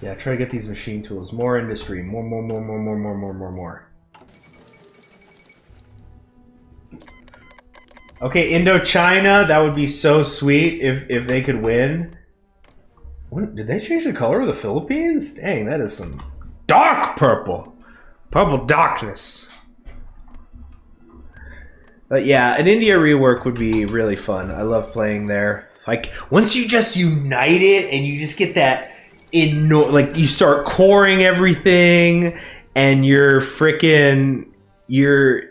[SPEAKER 1] Yeah, try to get these machine tools. More industry. More. Okay, Indochina, that would be so sweet if they could win. What, did they change the color of the Philippines? Dang, that is some dark purple. Purple darkness. But yeah, an India rework would be really fun. I love playing there. Like, once you just unite it and you just get that, like, you start coring everything and you're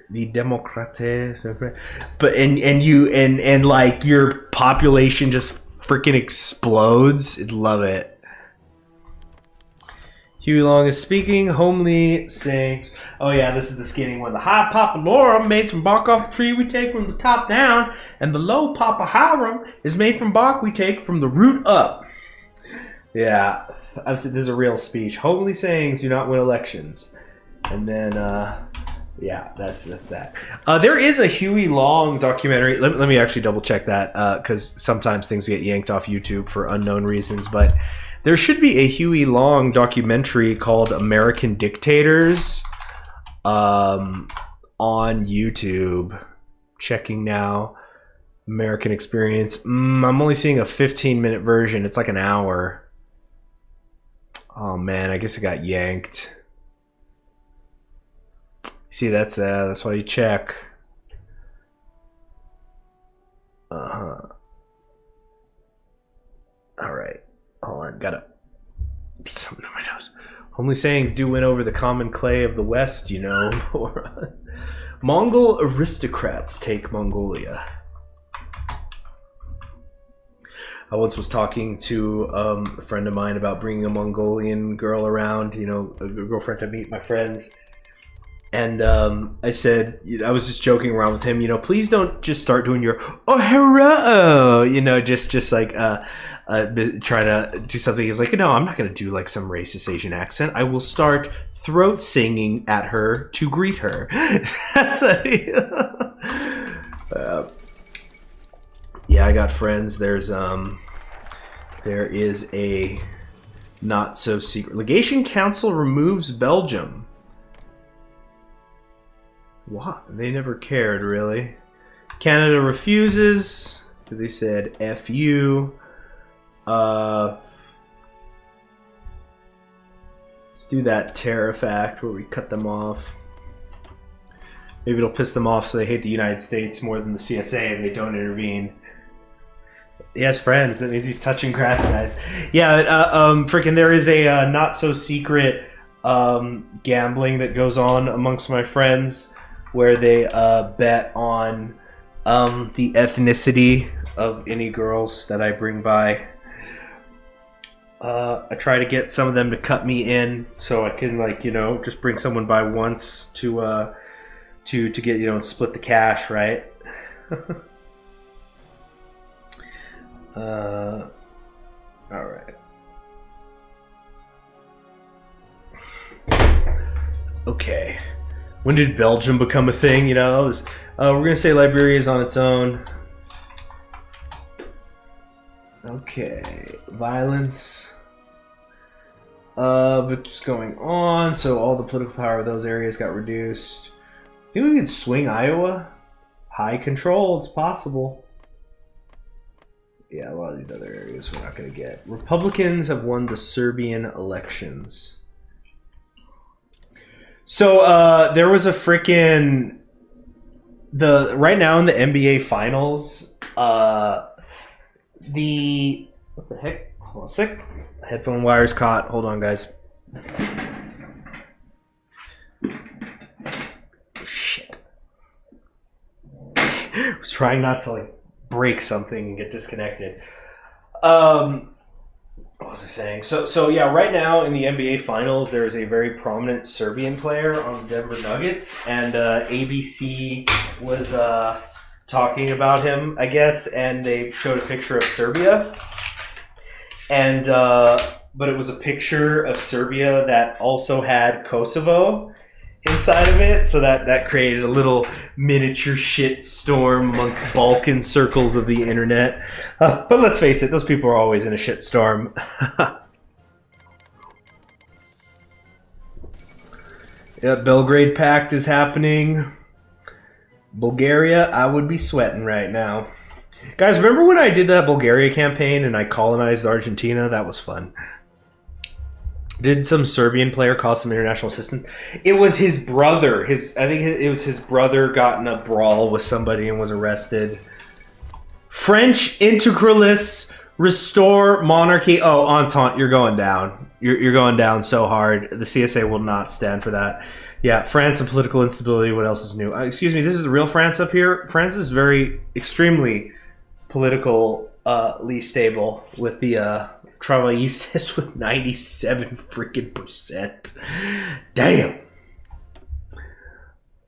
[SPEAKER 1] the Democrate, but and like your population just freaking explodes. I'd love it. Huey Long is speaking. Homely sings. Oh yeah, this is the skinning one. The high papalorum made from bark off the tree we take from the top down, and the low papaharum is made from bark we take from the root up. Yeah, I've said this is a real speech. Homely sayings do not win elections. And then yeah, that's that. There is a Huey Long documentary. Let me actually double check that because sometimes things get yanked off YouTube for unknown reasons. But there should be a Huey Long documentary called American Dictators on YouTube. Checking now. American Experience. I'm only seeing a 15-minute version. It's like an hour. Oh man, I guess it got yanked. See, that's why you check. All right, hold on, got something in my nose. Homely sayings do win over the common clay of the West, you know. Mongol aristocrats take Mongolia. I once was talking to a friend of mine about bringing a Mongolian girl around, you know, a girlfriend to meet my friends. And I said, I was just joking around with him, you know, please don't just start doing your oh hello, you know, just like try to do something. He's like, no, I'm not gonna do like some racist Asian accent. I will start throat singing at her to greet her. Yeah, I got friends. There is a not so secret legation council removes Belgium. What? They never cared, really. Canada refuses. They said F you. Let's do that tariff act where we cut them off. Maybe it'll piss them off so they hate the United States more than the CSA and they don't intervene. He has friends. That means he's touching grass, guys. Yeah, freaking there is a not so secret gambling that goes on amongst my friends, where they bet on the ethnicity of any girls that I bring by. I try to get some of them to cut me in so I can, like, you know, just bring someone by once to get, you know, split the cash, right? All right. Okay. When did Belgium become a thing? You know, we're gonna say Liberia is on its own. Okay, violence. What's going on? So all the political power of those areas got reduced. Think we could swing Iowa? High control, it's possible. Yeah, a lot of these other areas we're not gonna get. Republicans have won the Serbian elections. So there was a freaking right now in the NBA Finals, what the heck? Hold on a sec. Headphone wires caught. Hold on, guys. Shit. I was trying not to like break something and get disconnected. What was I saying? So yeah, right now in the NBA Finals, there is a very prominent Serbian player on the Denver Nuggets, and ABC was talking about him, I guess, and they showed a picture of Serbia, and but it was a picture of Serbia that also had Kosovo inside of it, so that created a little miniature shit storm amongst Balkan circles of the internet. But let's face it, those people are always in a shit storm. Yeah, Belgrade Pact is happening. Bulgaria, I would be sweating right now. Guys, remember when I did that Bulgaria campaign and I colonized Argentina? That was fun. Did some Serbian player cause some international assistance? It was his brother. I think it was his brother got in a brawl with somebody and was arrested. French integralists restore monarchy. Oh, Entente, you're going down. You're going down so hard. The CSA will not stand for that. Yeah, France and political instability. What else is new? Excuse me, this is the real France up here. France is very, extremely politically stable with the Travaillistes with 97 freaking %. Damn.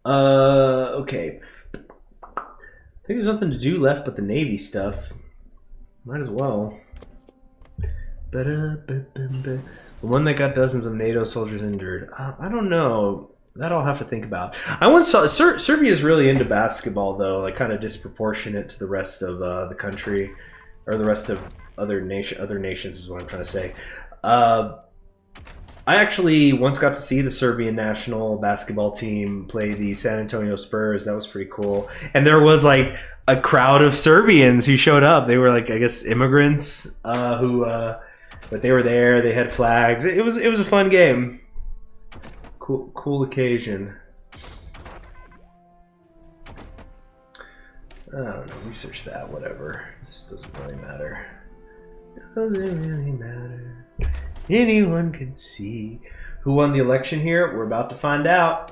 [SPEAKER 1] Okay. I think there's nothing to do left but the Navy stuff. Might as well. The one that got dozens of NATO soldiers injured. I don't know. That I'll have to think about. I once saw Serbia is really into basketball, though, like kind of disproportionate to the rest of the country, or the rest of other nations is what I'm trying to say. I actually once got to see the Serbian national basketball team play the San Antonio Spurs. That was pretty cool. And there was like a crowd of Serbians who showed up. They were like, I guess, immigrants but they were there. They had flags. It was a fun game. Cool occasion. I don't know. Research that. Whatever. This doesn't really matter. Doesn't really matter. Anyone can see. Who won the election here? We're about to find out.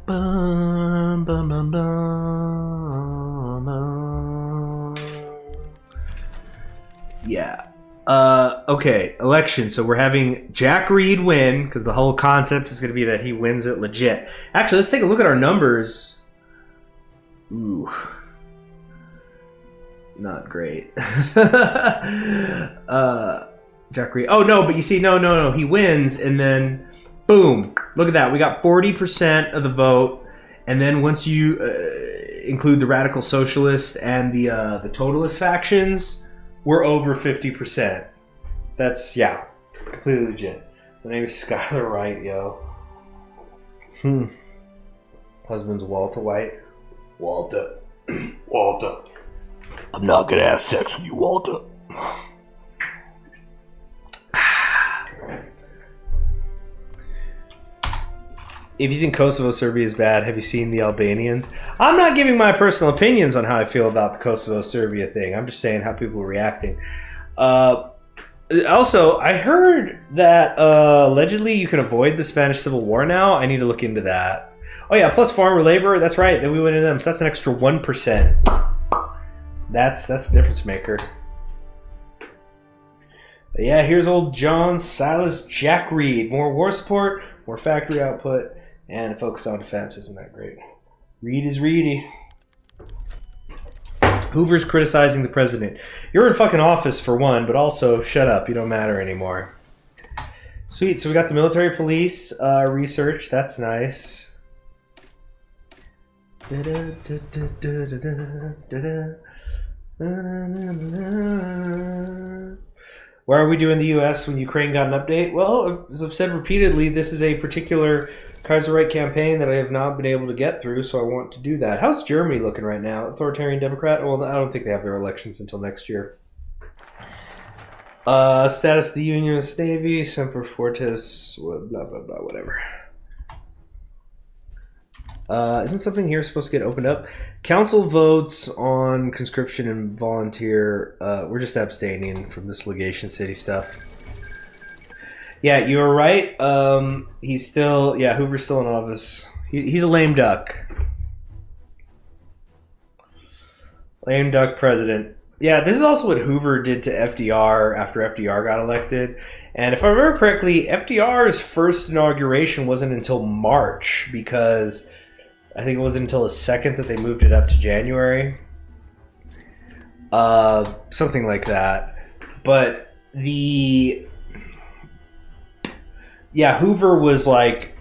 [SPEAKER 1] Bum, bum, bum, bum, bum. Yeah. Okay, election. So we're having Jack Reed win, because the whole concept is going to be that he wins it legit. Actually, let's take a look at our numbers. Ooh. Not great. Jack Reed. Oh, no, but you see, no. He wins, and then, boom. Look at that. We got 40% of the vote. And then once you include the Radical Socialist and the Totalist factions, we're over 50%. That's, yeah, completely legit. The name is Skylar Wright, yo. Husband's Walter White. Walter. Walter. I'm not gonna have sex with you, Walter. If you think Kosovo Serbia is bad, have you seen the Albanians? I'm not giving my personal opinions on how I feel about the Kosovo Serbia thing. I'm just saying how people are reacting. Also, I heard that allegedly you can avoid the Spanish Civil War now. I need to look into that. Oh yeah, plus farmer labor. That's right. Then we went into them. So that's an extra 1%. That's the difference maker. But yeah, here's old John Silas Jack Reed. More war support, more factory output, and a focus on defense. Isn't that great? Reed is Reedy. Hoover's criticizing the president. You're in fucking office for one, but also shut up. You don't matter anymore. Sweet. So we got the military police research. That's nice. Why are we doing the U.S. when Ukraine got an update? Well, as I've said repeatedly, this is a particular Kaiserriech campaign that I have not been able to get through, so I want to do that. How's Germany looking right now? Authoritarian Democrat? Well, I don't think they have their elections until next year. Status of the Unionist Navy, Semper Fortis, blah, blah, blah, whatever. Isn't something here supposed to get opened up? Council votes on conscription and volunteer. We're just abstaining from this Legation City stuff. Yeah, you were right. He's still, yeah, Hoover's still in office. He's a lame duck. Lame duck president. Yeah, this is also what Hoover did to FDR after FDR got elected. And if I remember correctly, FDR's first inauguration wasn't until March, because I think it wasn't until the 2nd that they moved it up to January. Something like that. But yeah, Hoover was like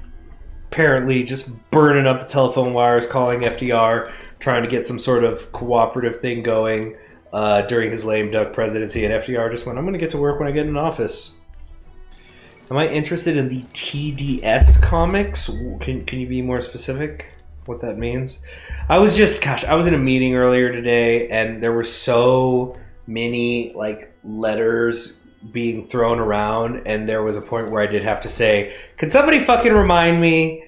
[SPEAKER 1] apparently just burning up the telephone wires, calling FDR, trying to get some sort of cooperative thing going during his lame duck presidency. And FDR just went, I'm going to get to work when I get in office. Am I interested in the TDS comics? Can you be more specific what that means? I was in a meeting earlier today, and there were so many like letters being thrown around, and there was a point where I did have to say, can somebody fucking remind me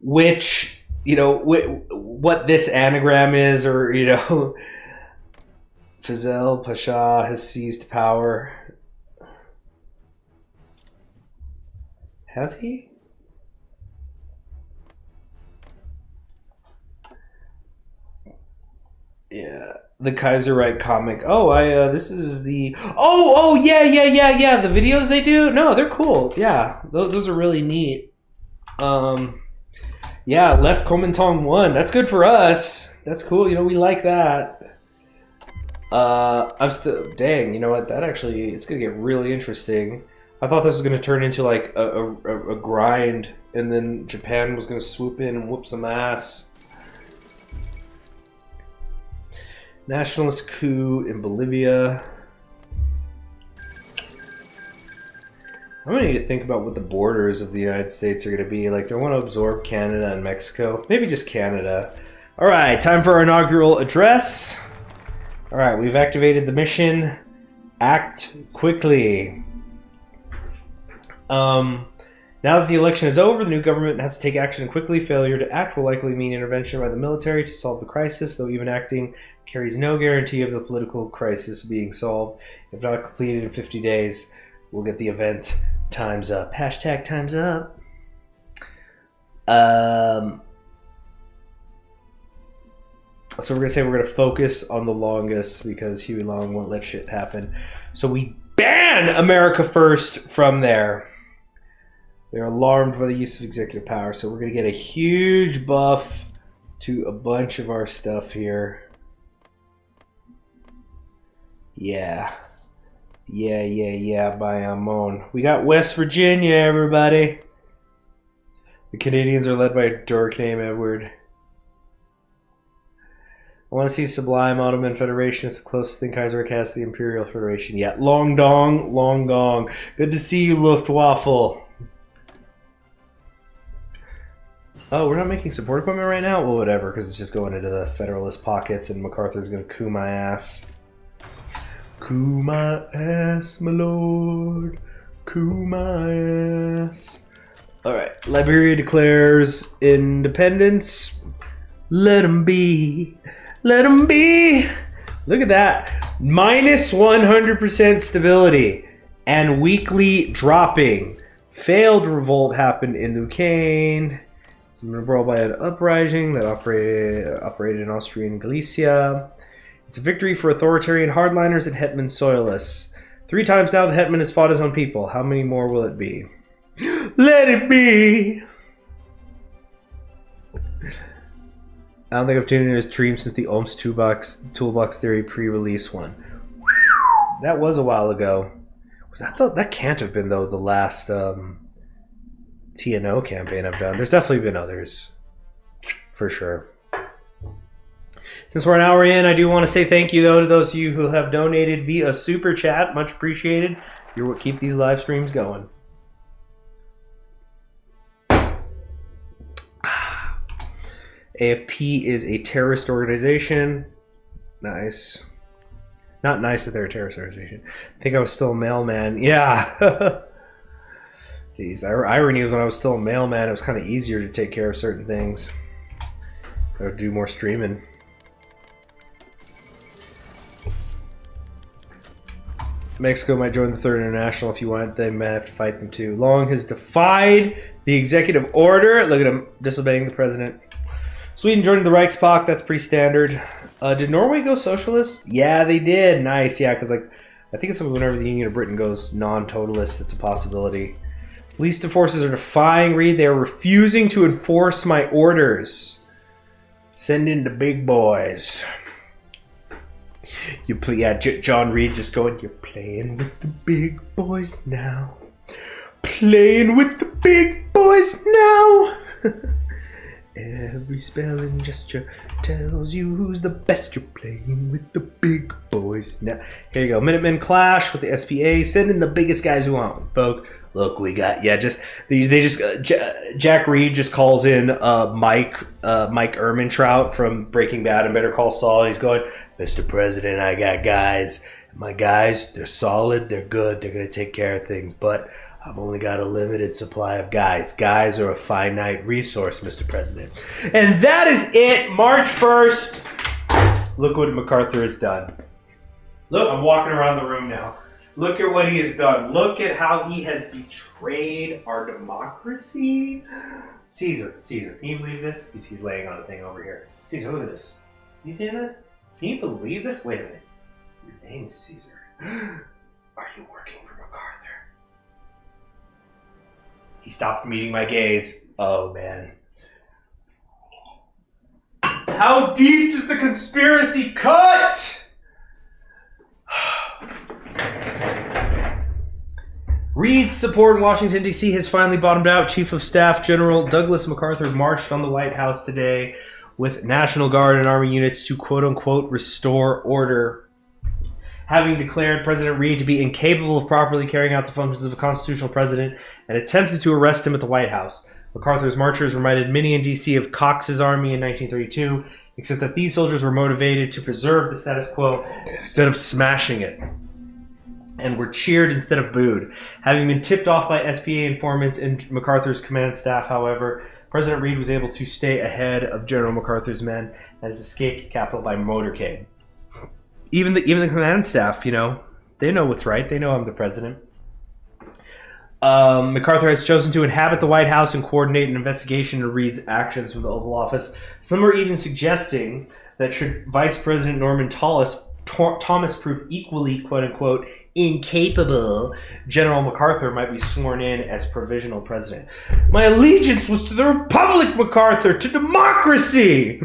[SPEAKER 1] which, what this anagram is, or, Fazel Pasha has seized power. Has he? Yeah, the Kaiserriech comic. Oh, this is the. Oh, yeah. The videos they do. No, they're cool. Yeah, those are really neat. Yeah, Left Komintong 1. That's good for us. That's cool. We like that. I'm still. Dang, you know what? That actually, it's gonna get really interesting. I thought this was going to turn into like a grind, and then Japan was going to swoop in and whoop some ass. Nationalist coup in Bolivia. I'm going to need to think about what the borders of the United States are going to be. Like, do I want to absorb Canada and Mexico? Maybe just Canada. All right, time for our inaugural address. All right, we've activated the mission. Act quickly. Now that the election is over, the new government has to take action quickly. Failure to act will likely mean intervention by the military to solve the crisis, though even acting carries no guarantee of the political crisis being solved. If not completed in 50 days, we'll get the event time's up. Hashtag time's up. So we're going to say we're going to focus on the longest because Huey Long won't let shit happen. So we ban America First from there. They're alarmed by the use of executive power, so we're going to get a huge buff to a bunch of our stuff here. Yeah, by Amon. We got West Virginia, everybody. The Canadians are led by a dork named Edward. I want to see Sublime Ottoman Federation. It's the closest thing Kaiserriech has to the Imperial Federation. Yeah, long dong. Good to see you, Luftwaffe. Oh, we're not making support equipment right now? Well, whatever, because it's just going into the Federalist pockets, and MacArthur's going to coup my ass. Coup my ass, my lord. Coup my ass. Alright, Liberia declares independence. Let them be. Let them be. Look at that. Minus 100% stability. And weekly dropping. Failed revolt happened in Lucane. Some brawl by an uprising that operated in Austrian Galicia. It's a victory for authoritarian hardliners and Hetman Soilists. 3 times now the Hetman has fought his own people. How many more will it be? Let it be! I don't think I've tuned in his stream since the Ohm's Toolbox Theory pre-release one. That was a while ago. That can't have been, though, the last TNO campaign I've done. There's definitely been others. For sure. Since we're an hour in, I do want to say thank you, though, to those of you who have donated via Super Chat. Much appreciated. You're what keep these live streams going. AFP is a terrorist organization. Nice. Not nice that they're a terrorist organization. I think I was still a mailman. Yeah. Jeez, irony was when I was still a mailman, it was kind of easier to take care of certain things. I would do more streaming. Mexico might join the Third International if you want. They might have to fight them too. Long has defied the executive order. Look at him disobeying the president. Sweden joining the Reichspakt. That's pretty standard. Did Norway go socialist? Yeah, they did. Nice. Yeah, because like I think it's whenever the Union of Britain goes non-totalist, it's a possibility. Police forces are defying Reed. They are refusing to enforce my orders. Send in the big boys. You play, yeah, John Reed just going, you're playing with the big boys now. Playing with the big boys now. Every spell and gesture tells you who's the best. You're playing with the big boys. Now, here you go. Minutemen clash with the SPA. Send in the biggest guys who want. Folk, look, we got Jack Reed just calls in Mike Ehrmantraut from Breaking Bad and Better Call Saul. He's going, Mr. President, I got guys. My guys, they're solid. They're good. They're gonna take care of things, but I've only got a limited supply of guys. Guys are a finite resource, Mr. President. And that is it. March 1st. Look what MacArthur has done. Look, I'm walking around the room now. Look at what he has done. Look at how he has betrayed our democracy. Caesar, can you believe this? He's laying on a thing over here. Caesar, look at this. You seeing this? Can you believe this? Wait a minute. Your name is Caesar. Are you working for MacArthur? He stopped meeting my gaze. Oh, man. How deep does the conspiracy cut? Reed's support in Washington, D.C. has finally bottomed out. Chief of Staff General Douglas MacArthur marched on the White House today with National Guard and Army units to quote-unquote restore order. Having declared President Reed to be incapable of properly carrying out the functions of a constitutional president and attempted to arrest him at the White House. MacArthur's marchers reminded many in D.C. of Cox's army in 1932, except that these soldiers were motivated to preserve the status quo instead of smashing it, and were cheered instead of booed. Having been tipped off by SPA informants and MacArthur's command staff, however, President Reed was able to stay ahead of General MacArthur's men and has escaped the Capitol by motorcade. Even the command staff, you know, they know what's right. They know I'm the president. MacArthur has chosen to inhabit the White House and coordinate an investigation into Reed's actions from the Oval Office. Some are even suggesting that should Vice President Norman Thomas prove equally, quote-unquote, incapable, General MacArthur might be sworn in as provisional president. My allegiance was to the Republic, MacArthur, to democracy!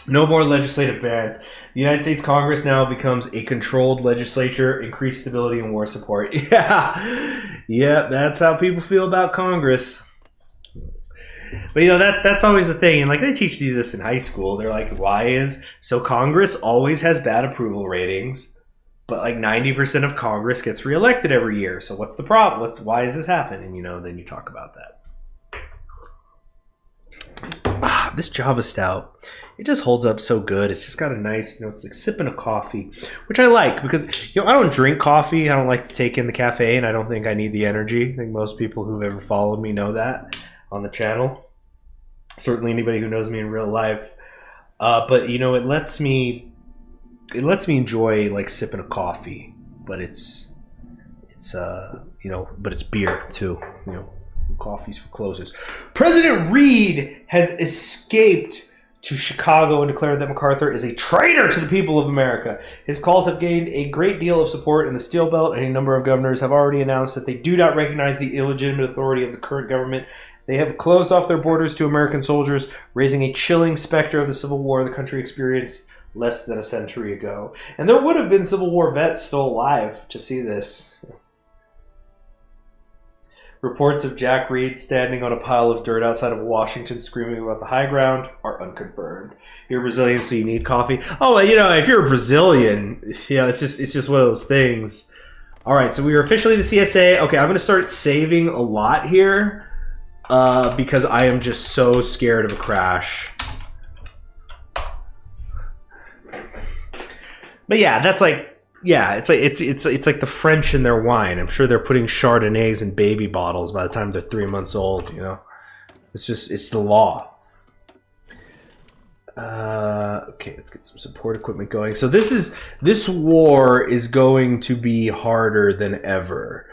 [SPEAKER 1] No more legislative bans. The United States Congress now becomes a controlled legislature, increased stability and war support. Yeah, that's how people feel about Congress. But you know, that's always the thing, and like they teach you this in high school. They're like, so Congress always has bad approval ratings, but like 90% of Congress gets reelected every year. So what's the problem? Why is this happening? And you know, then you talk about that. This Java Stout, it just holds up so good. It's just got a nice, you know, it's like sipping a coffee, which I like because, you know, I don't drink coffee. I don't like to take in the caffeine. I don't think I need the energy. I think most people who've ever followed me know that on the channel. Certainly anybody who knows me in real life. But, you know, it lets me enjoy like sipping a coffee, but it's you know, but it's beer too, you know. Coffees for closers. President Reed has escaped to Chicago and declared that MacArthur is a traitor to the people of America. His calls have gained a great deal of support in the Steel Belt, and a number of governors have already announced that they do not recognize the illegitimate authority of the current government. They have closed off their borders to American soldiers, raising a chilling specter of the Civil War the country experienced less than a century ago. And there would have been Civil War vets still alive to see this. Reports of Jack Reed standing on a pile of dirt outside of Washington screaming about the high ground are unconfirmed. You're Brazilian, so you need coffee. Oh, you know, if you're a Brazilian, you know, it's just one of those things. All right, so we are officially the CSA. Okay, I'm going to start saving a lot here because I am just so scared of a crash. But yeah, that's like, yeah, it's like the French and their wine. I'm sure they're putting Chardonnays in baby bottles by the time they're 3 months old, you know. It's the law. Okay, let's get some support equipment going. So this war is going to be harder than ever.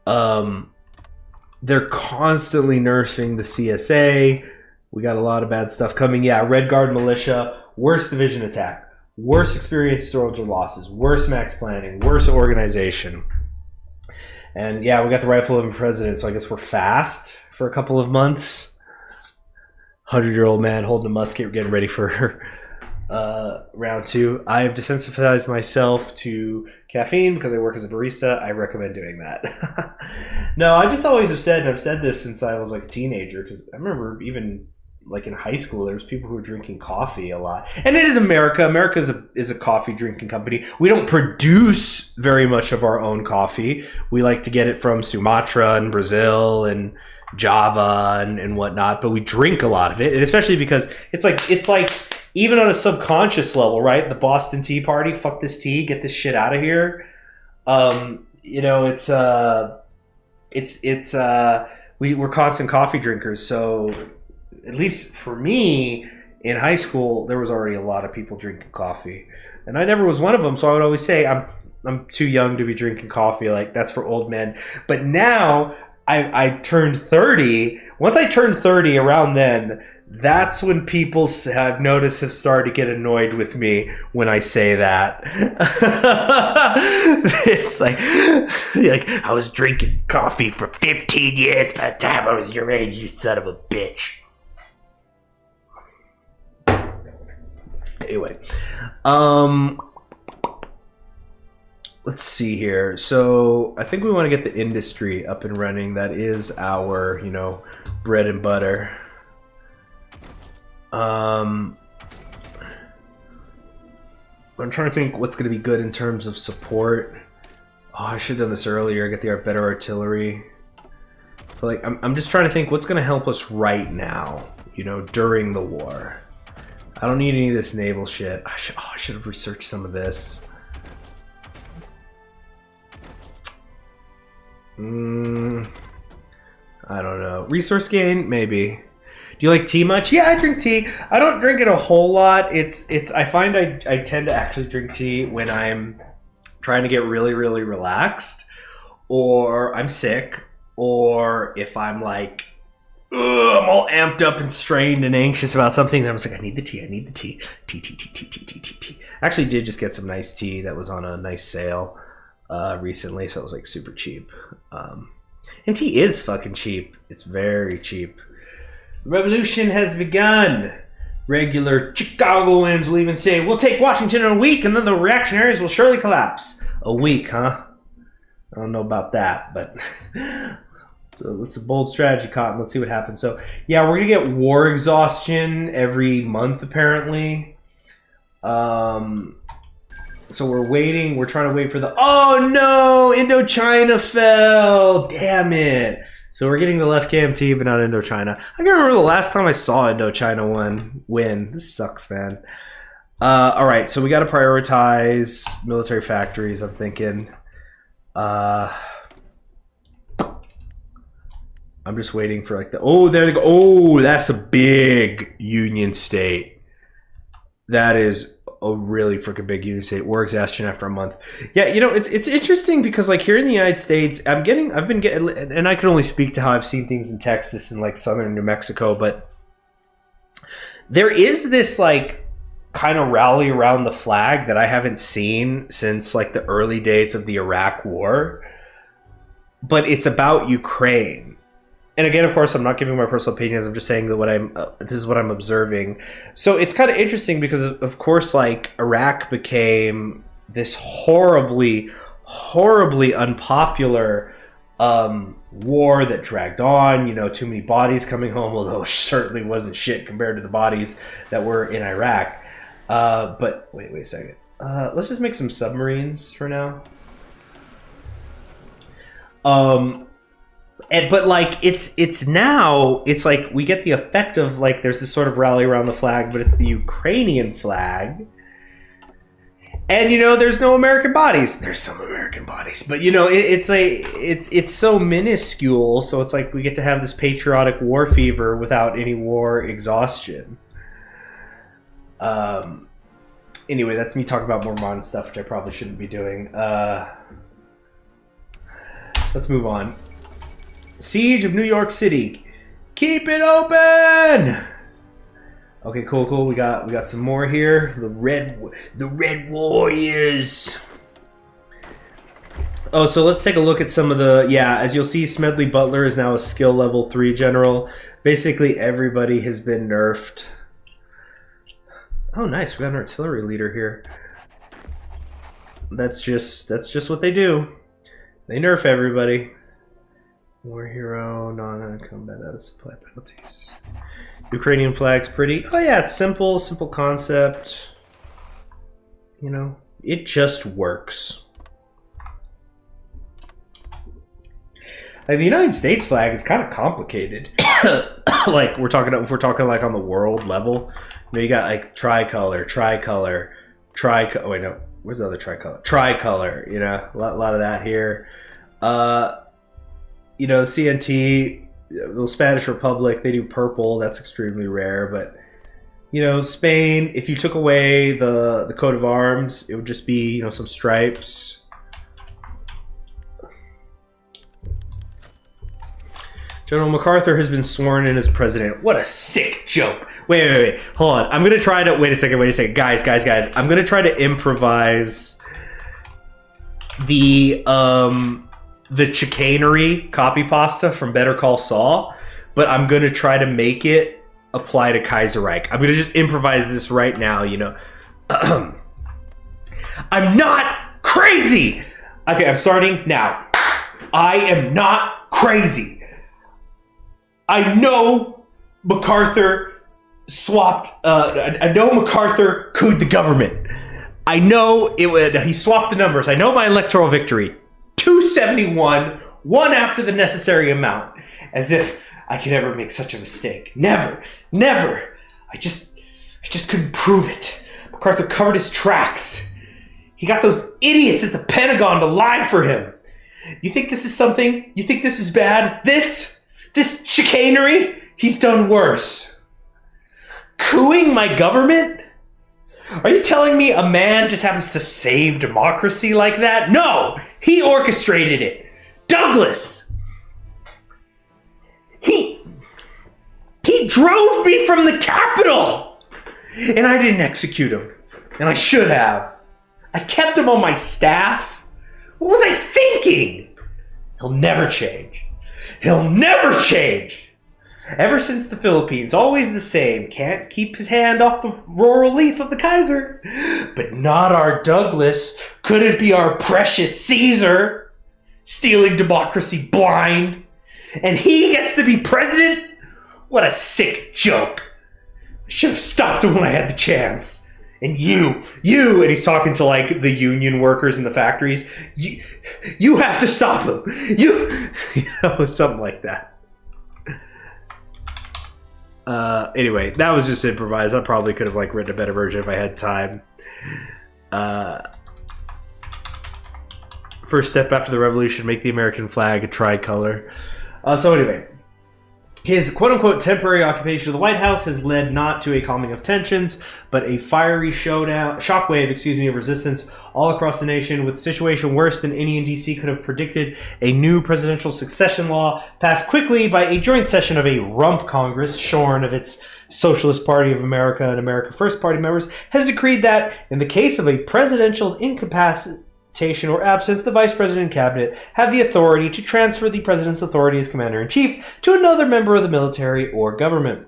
[SPEAKER 1] They're constantly nerfing the CSA. We got a lot of bad stuff coming. Yeah, Red Guard militia, worst division attack. Worse experienced soldier losses, worse max planning, worse organization. And yeah, we got the rifle of a president, so I guess we're fast for a couple of months. 100-year-old man holding a musket, getting ready for round 2. I've desensitized myself to caffeine because I work as a barista. I recommend doing that. No, I just always have said, and I've said this since I was like a teenager, because I remember even like in high school, there was people who were drinking coffee a lot. And it is America. America is a coffee drinking company. We don't produce very much of our own coffee. We like to get it from Sumatra and Brazil and Java and whatnot, but we drink a lot of it, and especially because it's like even on a subconscious level, right? The Boston Tea Party, fuck this tea, get this shit out of here. You know, we're constant coffee drinkers. So at least for me, in high school, there was already a lot of people drinking coffee, and I never was one of them. So I would always say I'm too young to be drinking coffee. Like, that's for old men. But now I turned 30. Once I turned 30, around then, that's when people I've noticed have started to get annoyed with me when I say that. It's like I was drinking coffee for 15 years by the time I was your age, you son of a bitch. Anyway, let's see here. So I think we want to get the industry up and running. That is our, bread and butter. I'm trying to think what's going to be good in terms of support. Oh, I should have done this earlier. Get the better artillery. But like, I'm just trying to think what's going to help us right now, during the war. I don't need any of this naval shit. I should have researched some of this. I don't know. Resource gain, maybe. Do you like tea much? Yeah, I drink tea. I don't drink it a whole lot. I find I tend to actually drink tea when I'm trying to get really, really relaxed, or I'm sick, or if I'm like, I'm all amped up and strained and anxious about something, then I'm just like, I need the tea. Tea. I actually did just get some nice tea that was on a nice sale recently, so it was like super cheap. And tea is fucking cheap. It's very cheap. The revolution has begun. Regular Chicagoans will even say, we'll take Washington in a week and then the reactionaries will surely collapse. A week, huh? I don't know about that, but so it's a bold strategy, Cotton. Let's see what happens. So yeah, we're gonna get war exhaustion every month apparently. So we're waiting. We're trying to wait for the... Oh no! Indochina fell! Damn it! So we're getting the left KMT, but not Indochina. I can't remember the last time I saw Indochina win. This sucks, man. Alright, so we got to prioritize military factories, I'm thinking. I'm just waiting for like the... Oh, there they go. Oh, that's a big Union state. That is a really freaking big Union state. War exhaustion after a month. Yeah, it's interesting because like here in the United States, I've been getting, and I can only speak to how I've seen things in Texas and like southern New Mexico, but there is this like kind of rally around the flag that I haven't seen since like the early days of the Iraq War. But it's about Ukraine. And again, of course, I'm not giving my personal opinions. I'm just saying that this is what I'm observing. So it's kind of interesting because, of course, like Iraq became this horribly, horribly unpopular war that dragged on. Too many bodies coming home, although it certainly wasn't shit compared to the bodies that were in Iraq. But wait a second. Let's just make some submarines for now. But like it's like we get the effect of like there's this sort of rally around the flag, but it's the Ukrainian flag, and there's no American bodies. There's some American bodies, but it's so minuscule. So it's like we get to have this patriotic war fever without any war exhaustion. Anyway, that's me talking about more modern stuff, which I probably shouldn't be doing. Let's move on. Siege of New York City. Keep it open. Okay, cool. We got some more here. The Red Warriors. Oh, so let's take a look at some of the... Yeah, as you'll see, Smedley Butler is now a skill level 3 general. Basically, everybody has been nerfed. Oh, nice. We got an artillery leader here. That's just what they do. They nerf everybody. War hero, non-combat out of supply penalties. Ukrainian flag's pretty. Oh yeah, it's simple concept. You know, it just works. Like, the United States flag is kind of complicated. Like, if we're talking like on the world level, you know, you got like tricolor. Oh wait, no, where's the other tricolor? Tricolor. You know, a lot of that here. You know, the CNT, the Spanish Republic, they do purple. That's extremely rare, but you know, Spain, if you took away the coat of arms, it would just be, you know, some stripes. General MacArthur has been sworn in as president. What a sick joke. Wait. Hold on. I'm going to try to... Wait a second. Guys. I'm going to try to improvise the chicanery copy pasta from Better Call Saul, but I'm going to try to make it apply to Kaiserreich. I'm going to just improvise this right now, you know. I'm not crazy! Okay, I'm starting now. I am not crazy. I know MacArthur swapped. I know MacArthur couped the government. I know he swapped the numbers. I know my electoral victory, 271, one after the necessary amount. As if I could ever make such a mistake. Never. I just couldn't prove it. MacArthur covered his tracks. He got those idiots at the Pentagon to lie for him. You think this is something? You think this is bad? This chicanery? He's done worse. Cooing my government? Are you telling me a man just happens to save democracy like that? No! He orchestrated it. Douglas! He drove me from the Capitol! And I didn't execute him. And I should have. I kept him on my staff. What was I thinking? He'll never change. He'll never change. Ever since the Philippines, always the same. Can't keep his hand off the laurel leaf of the Kaiser. But not our Douglas. Couldn't be our precious Caesar. Stealing democracy blind. And he gets to be president? What a sick joke. I should have stopped him when I had the chance. And you, and he's talking to like the union workers in the factories. You have to stop him. You know, something like that. Anyway, that was just improvised. I probably could have like written a better version if I had time. First step after the revolution, make the American flag a tricolor. So anyway, his quote-unquote temporary occupation of the White House has led not to a calming of tensions, but a fiery shockwave of resistance all across the nation, with the situation worse than any in D.C. could have predicted. A new presidential succession law passed quickly by a joint session of a rump Congress, shorn of its Socialist Party of America and America First Party members, has decreed that, in the case of a presidential incapacitation or absence, the Vice President and Cabinet have the authority to transfer the President's authority as Commander-in-Chief to another member of the military or government.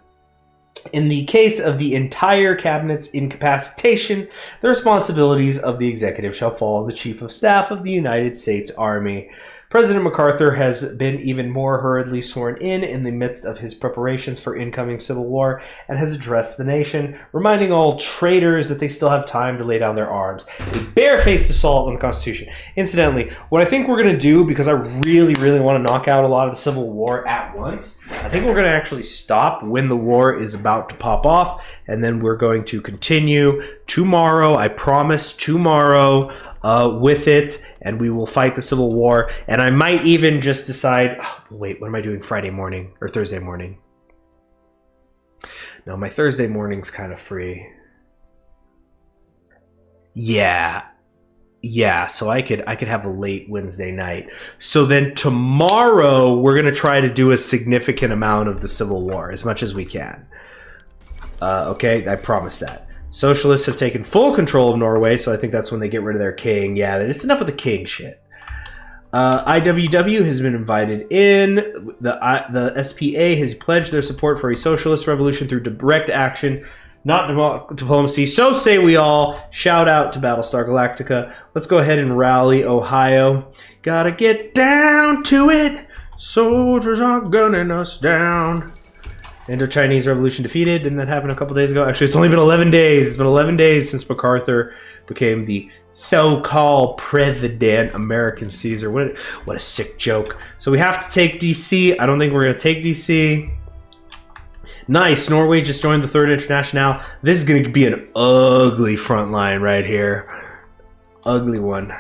[SPEAKER 1] In the case of the entire Cabinet's incapacitation, the responsibilities of the executive shall fall on the Chief of Staff of the United States Army. President MacArthur has been even more hurriedly sworn in the midst of his preparations for incoming civil war, and has addressed the nation, reminding all traitors that they still have time to lay down their arms. A barefaced assault on the Constitution. Incidentally, what I think we're going to do, because I really, really want to knock out a lot of the Civil War at once, I think we're going to actually stop when the war is about to pop off, and then we're going to continue tomorrow. I promise tomorrow with it, and we will fight the Civil War. And I might even just decide, wait, what am I doing Friday morning or Thursday morning? No, my Thursday morning's kind of free. Yeah, so I could have a late Wednesday night. So then tomorrow we're going to try to do a significant amount of the Civil War, as much as we can. Okay, I promise that. Socialists have taken full control of Norway, so I think that's when they get rid of their king. Yeah, it's enough of the king shit. IWW has been invited in. The SPA has pledged their support for a socialist revolution through direct action not diplomacy. So say we all. Shout out to Battlestar Galactica. Let's go ahead and rally Ohio. Gotta get down to it. Soldiers are gunning us down. Indo-Chinese Revolution defeated. Didn't that happen a couple days ago? Actually, it's only been 11 days. It's been 11 days since MacArthur became the so-called president, American Caesar. What a sick joke. So we have to take D.C. I don't think we're going to take D.C. Nice. Norway just joined the Third International. This is going to be an ugly front line right here. Ugly one.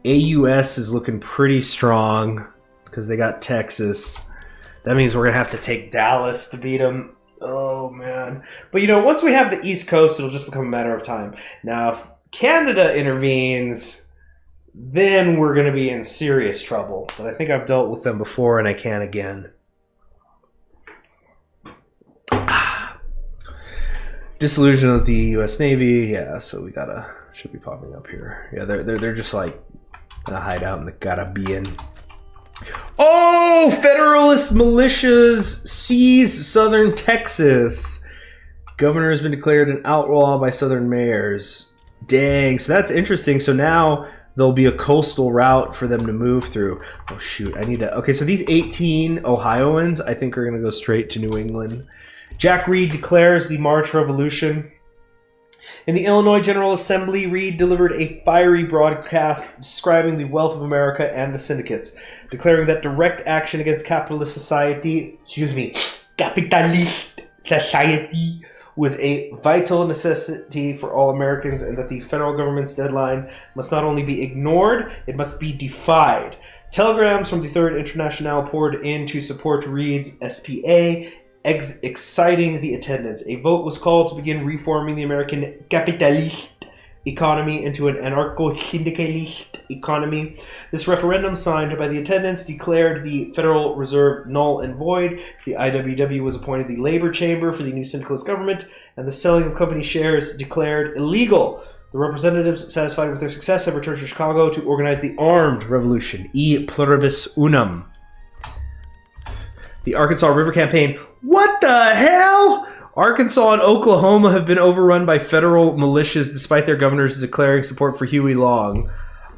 [SPEAKER 1] AUS is looking pretty strong because they got Texas. That means we're going to have to take Dallas to beat them. Oh, man. But, you know, once we have the East Coast, it'll just become a matter of time. Now, if Canada intervenes, then we're going to be in serious trouble. But I think I've dealt with them before, and I can again. Disillusion of the U.S. Navy. Yeah, so we gotta... Should be popping up here. Yeah, they're just, like, gonna hide out in the Caribbean. Oh, Federalist militias seize southern Texas. Governor has been declared an outlaw by southern mayors. Dang, so that's interesting. So now there'll be a coastal route for them to move through. Oh, shoot, I need to... Okay, so these 18 Ohioans, I think, are going to go straight to New England. Jack Reed declares the March Revolution. In the Illinois General Assembly, Reed delivered a fiery broadcast describing the wealth of America and the syndicates, declaring that direct action against capitalist society, was a vital necessity for all Americans, and that the federal government's deadline must not only be ignored, it must be defied. Telegrams from the Third International poured in to support Reed's SPA, exciting the attendance. A vote was called to begin reforming the American capitalist economy into an anarcho-syndicalist economy. This referendum, signed by the attendants, declared the Federal Reserve null and void. The IWW was appointed the labor chamber for the new syndicalist government, and the selling of company shares declared illegal. The representatives, satisfied with their success, have returned to Chicago to organize the armed revolution. E pluribus unum. The Arkansas River Campaign. What the hell? Arkansas and Oklahoma have been overrun by federal militias despite their governors declaring support for Huey Long.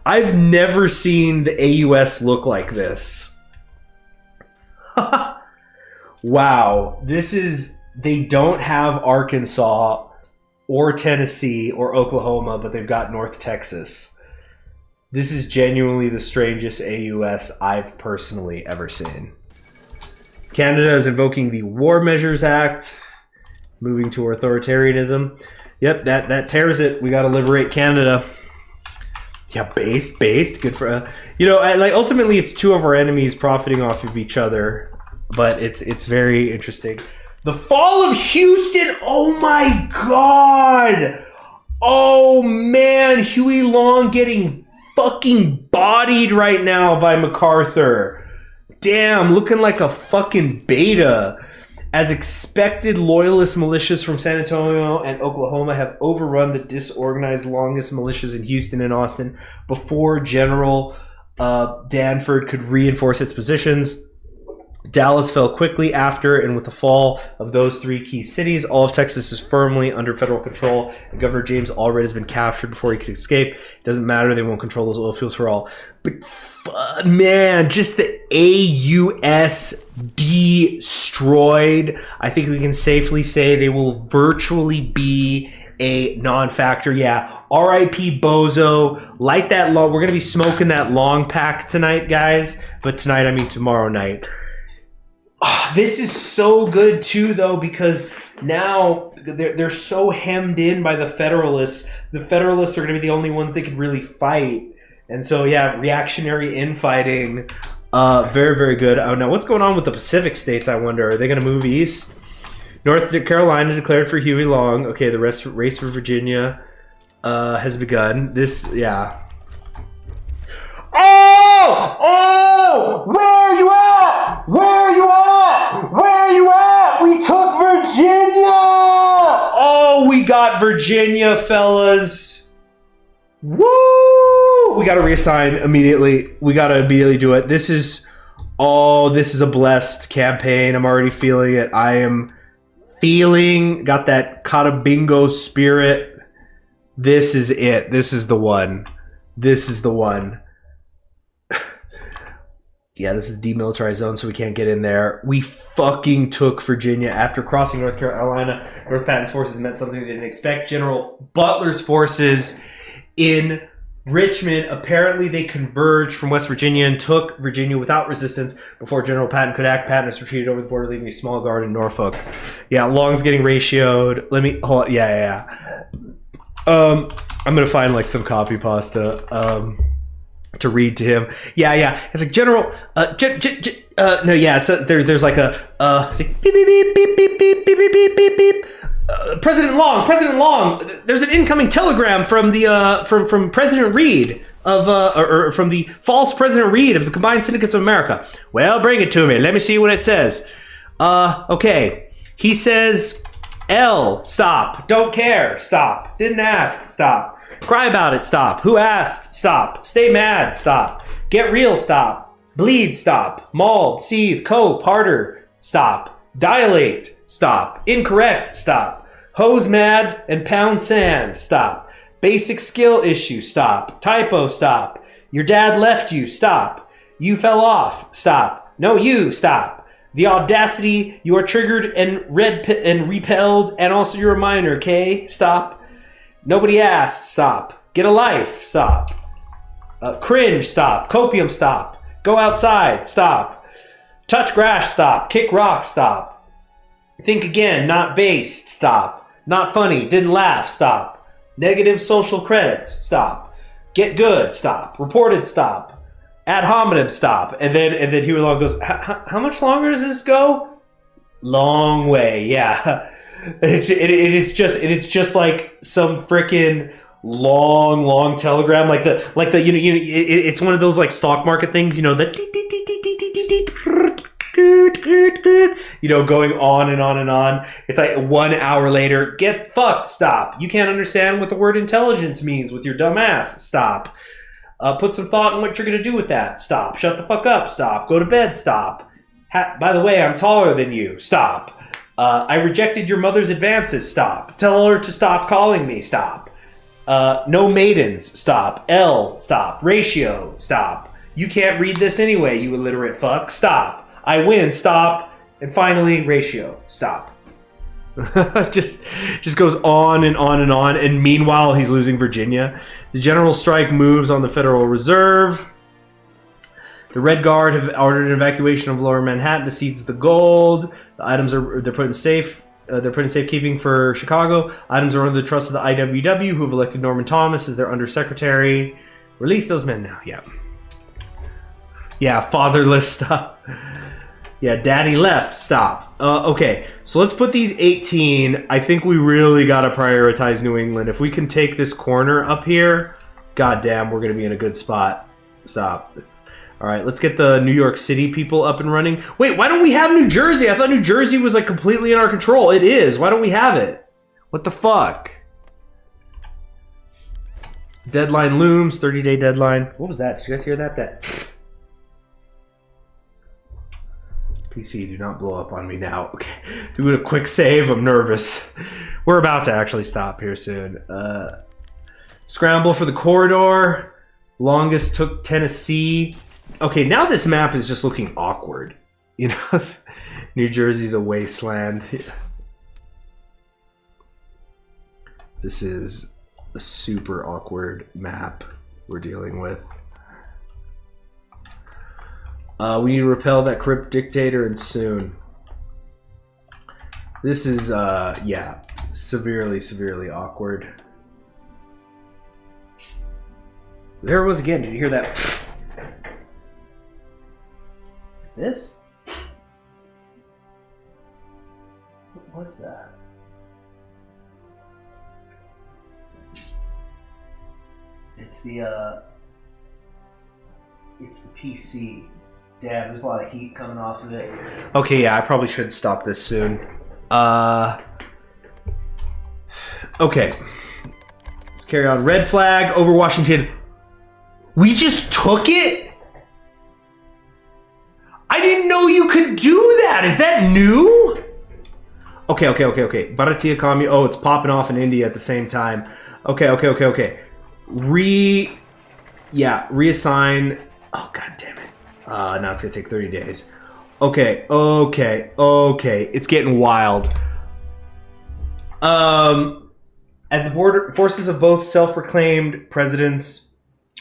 [SPEAKER 1] I've never seen the AUS look like this. Wow. This is... They don't have Arkansas or Tennessee or Oklahoma, but they've got North Texas. This is genuinely the strangest AUS I've personally ever seen. Canada is invoking the War Measures Act, moving to authoritarianism. Yep, that tears it. We got to liberate Canada. Yeah, based. Good for you know. Like ultimately, it's two of our enemies profiting off of each other, but it's very interesting. The fall of Houston. Oh my God. Oh man, Huey Long getting fucking bodied right now by MacArthur. Damn, looking like a fucking beta. As expected, loyalist militias from San Antonio and Oklahoma have overrun the disorganized longest militias in Houston and Austin before General Danford could reinforce its positions. Dallas fell quickly after, and with the fall of those three key cities, all of Texas is firmly under federal control, and Governor James Allred has been captured before he could escape. It doesn't matter, they won't control those oil fields for all. But man, just the AUS destroyed. I think we can safely say they will virtually be a non-factor. Yeah, R.I.P. Bozo. Light that long. We're going to be smoking that long pack tonight, guys. But tonight, I mean tomorrow night. This is so good too, though, because now they're so hemmed in by the Federalists. The Federalists are going to be the only ones they could really fight. And so, yeah, reactionary infighting, very, very good. Oh, now, what's going on with the Pacific states, I wonder? Are they going to move east? North Carolina declared for Huey Long. Okay, the race for Virginia has begun. This, yeah. Oh! Where are you at? Where are you at? Where are you at? We took Virginia! Oh, we got Virginia, fellas. Woo! We got to reassign immediately. We got to immediately do it. This is a blessed campaign. I'm already feeling it. I am feeling, got that Katabingo spirit. This is it. This is the one. This is the one. Yeah, this is the demilitarized zone, so we can't get in there. We fucking took Virginia after crossing North Carolina. North Patton's forces meant something they didn't expect. General Butler's forces in Richmond, apparently they converged from West Virginia and took Virginia without resistance before General Patton could act. Patton has retreated over the border, leaving a small guard in Norfolk. Yeah, Long's getting ratioed. Let me hold on. Yeah. I'm gonna find like some copy pasta to read to him. Yeah. It's like General. No, yeah. So there's like a it's like beep beep beep beep beep beep beep beep beep beep. President Long, there's an incoming telegram from the from President Reed of or from the false President Reed of the Combined Syndicates of America. Well, bring it to me. Let me see what it says. Okay. He says, L, stop. Don't care, stop. Didn't ask, stop. Cry about it, stop. Who asked? Stop. Stay mad, stop. Get real, stop. Bleed, stop. Mauled, seethe, cope, harder, stop. Dilate, stop. Incorrect, stop. Hose mad and pound sand, stop. Basic skill issue, stop. Typo, stop. Your dad left you, stop. You fell off, stop. No, you, stop. The audacity, you are triggered and repelled, and also you're a minor, okay? Stop. Nobody asked, stop. Get a life, stop. Cringe, stop. Copium, stop. Go outside, stop. Touch grass, stop. Kick rocks, stop. Think again, not based, stop. Not funny, didn't laugh, stop. Negative social credits, stop. Get good, stop. Reported, stop. Ad hominem, stop. And then Huey Long goes, how much longer does this go? Long way, yeah. It's just like some freaking long telegram, like the it's one of those like stock market things, going on and on and on. It's like 1 hour later, get fucked, stop. You can't understand what the word intelligence means with your dumb ass, stop. Put some thought in what you're going to do with that, stop. Shut the fuck up, stop. Go to bed, stop. By the way, I'm taller than you, stop. I rejected your mother's advances, stop. Tell her to stop calling me, stop. No maidens, stop. L, stop. Ratio, stop. You can't read this anyway, you illiterate fuck, stop. I win, stop. And finally, ratio, stop. just goes on and on and on. And meanwhile, he's losing Virginia. The general strike moves on the Federal Reserve. The Red Guard have ordered an evacuation of Lower Manhattan to seize the gold. The items they're put in safekeeping for Chicago. Items are under the trust of the IWW, who have elected Norman Thomas as their undersecretary. Release those men now. Yeah, fatherless stuff. Yeah, daddy left. Stop. Okay, so let's put these 18. I think we really got to prioritize New England. If we can take this corner up here, goddamn, we're going to be in a good spot. Stop. All right, let's get the New York City people up and running. Wait, why don't we have New Jersey? I thought New Jersey was like completely in our control. It is. Why don't we have it? What the fuck? Deadline looms. 30-day deadline. What was that? Did you guys hear that? PC, do not blow up on me now. Okay, doing a quick save. I'm nervous. We're about to actually stop here soon. Scramble for the corridor. Longest took Tennessee. Okay, now this map is just looking awkward. New Jersey's a wasteland. This is a super awkward map we're dealing with. We need to repel that corrupt dictator, and soon. This is, severely awkward. There it was again. Did you hear that? This? What was that? It's the PC. Damn, there's a lot of heat coming off of it. Okay, yeah, I probably should stop this soon. Okay. Let's carry on. Red flag over Washington. We just took it? I didn't know you could do that. Is that new? Okay. Bharatiya Communist. Oh, it's popping off in India at the same time. Okay. Reassign. Oh, god damn it. Now it's gonna take 30 days. Okay. It's getting wild. As the border forces of both self-proclaimed presidents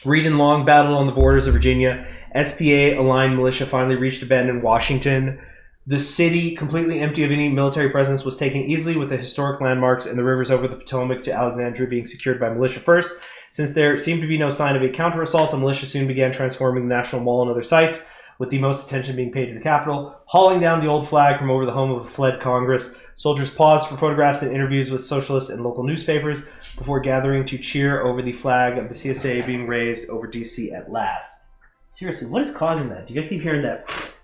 [SPEAKER 1] Reed and Long battled on the borders of Virginia, SPA-aligned militia finally reached a bend in Washington. The city, completely empty of any military presence, was taken easily, with the historic landmarks and the rivers over the Potomac to Alexandria being secured by militia first. Since there seemed to be no sign of a counter-assault, the militia soon began transforming the National Mall and other sites, with the most attention being paid to the Capitol. Hauling down the old flag from over the home of a fled Congress, soldiers paused for photographs and interviews with socialists and local newspapers before gathering to cheer over the flag of the CSA being raised over D.C. at last. Seriously, what is causing that? Do you guys keep hearing that?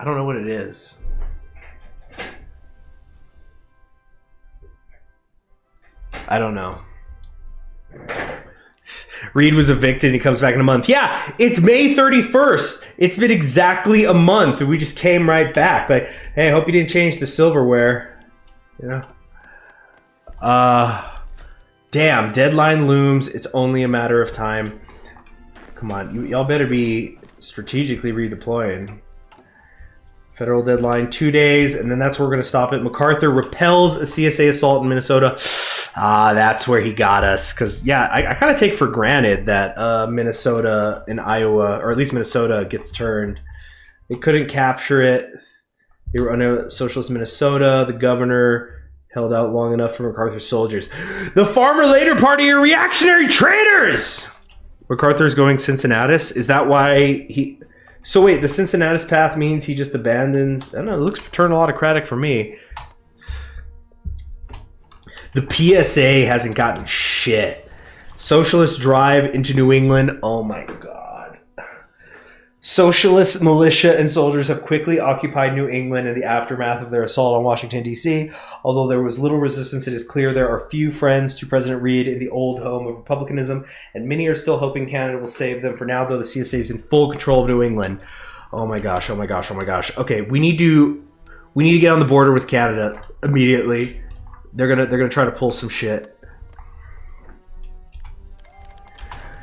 [SPEAKER 1] I don't know what it is. I don't know. Reed was evicted. He comes back in a month. Yeah, it's May 31st. It's been exactly a month, and we just came right back. Like, hey, I hope you didn't change the silverware. You know? Damn, deadline looms. It's only a matter of time. Come on, y'all better be strategically redeploying. Federal deadline, 2 days, and then that's where we're going to stop it. MacArthur repels a CSA assault in Minnesota. That's where he got us. Because, yeah, I kind of take for granted that Minnesota and Iowa, or at least Minnesota, gets turned. They couldn't capture it. They were under socialist Minnesota. The governor held out long enough for MacArthur's soldiers. The Farmer Later Party are reactionary traitors! MacArthur's going Cincinnatus? Is that why he... So wait, the Cincinnatus path means he just abandons... I don't know, it looks paternal autocratic for me. The PSA hasn't gotten shit. Socialist drive into New England. Oh my god. Socialist militia and soldiers have quickly occupied New England in the aftermath of their assault on Washington, D.C. Although there was little resistance, it is clear there are few friends to President Reed in the old home of republicanism, and many are still hoping Canada will save them. For now, though, the CSA is in full control of New England. Oh my gosh. Okay, we need to get on the border with Canada immediately. They're gonna try to pull some shit.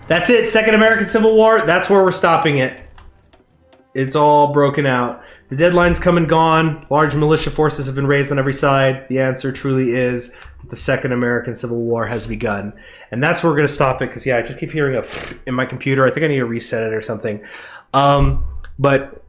[SPEAKER 1] That's it. Second American Civil War. That's where we're stopping it. It's all broken out. The deadline's come and gone. Large militia forces have been raised on every side. The answer truly is that the Second American Civil War has begun. And that's where we're going to stop it. Because, yeah, I just keep hearing a in my computer. I think I need to reset it or something. But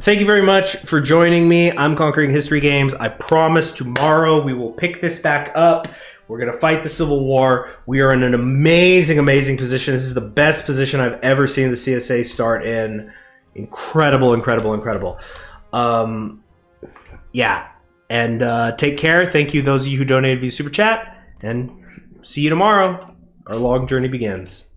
[SPEAKER 1] thank you very much for joining me. I'm Conquering History Games. I promise tomorrow we will pick this back up. We're going to fight the Civil War. We are in an amazing, amazing position. This is the best position I've ever seen the CSA start in. Incredible. Yeah. And take care. Thank you, those of you who donated via Super Chat. And see you tomorrow. Our long journey begins.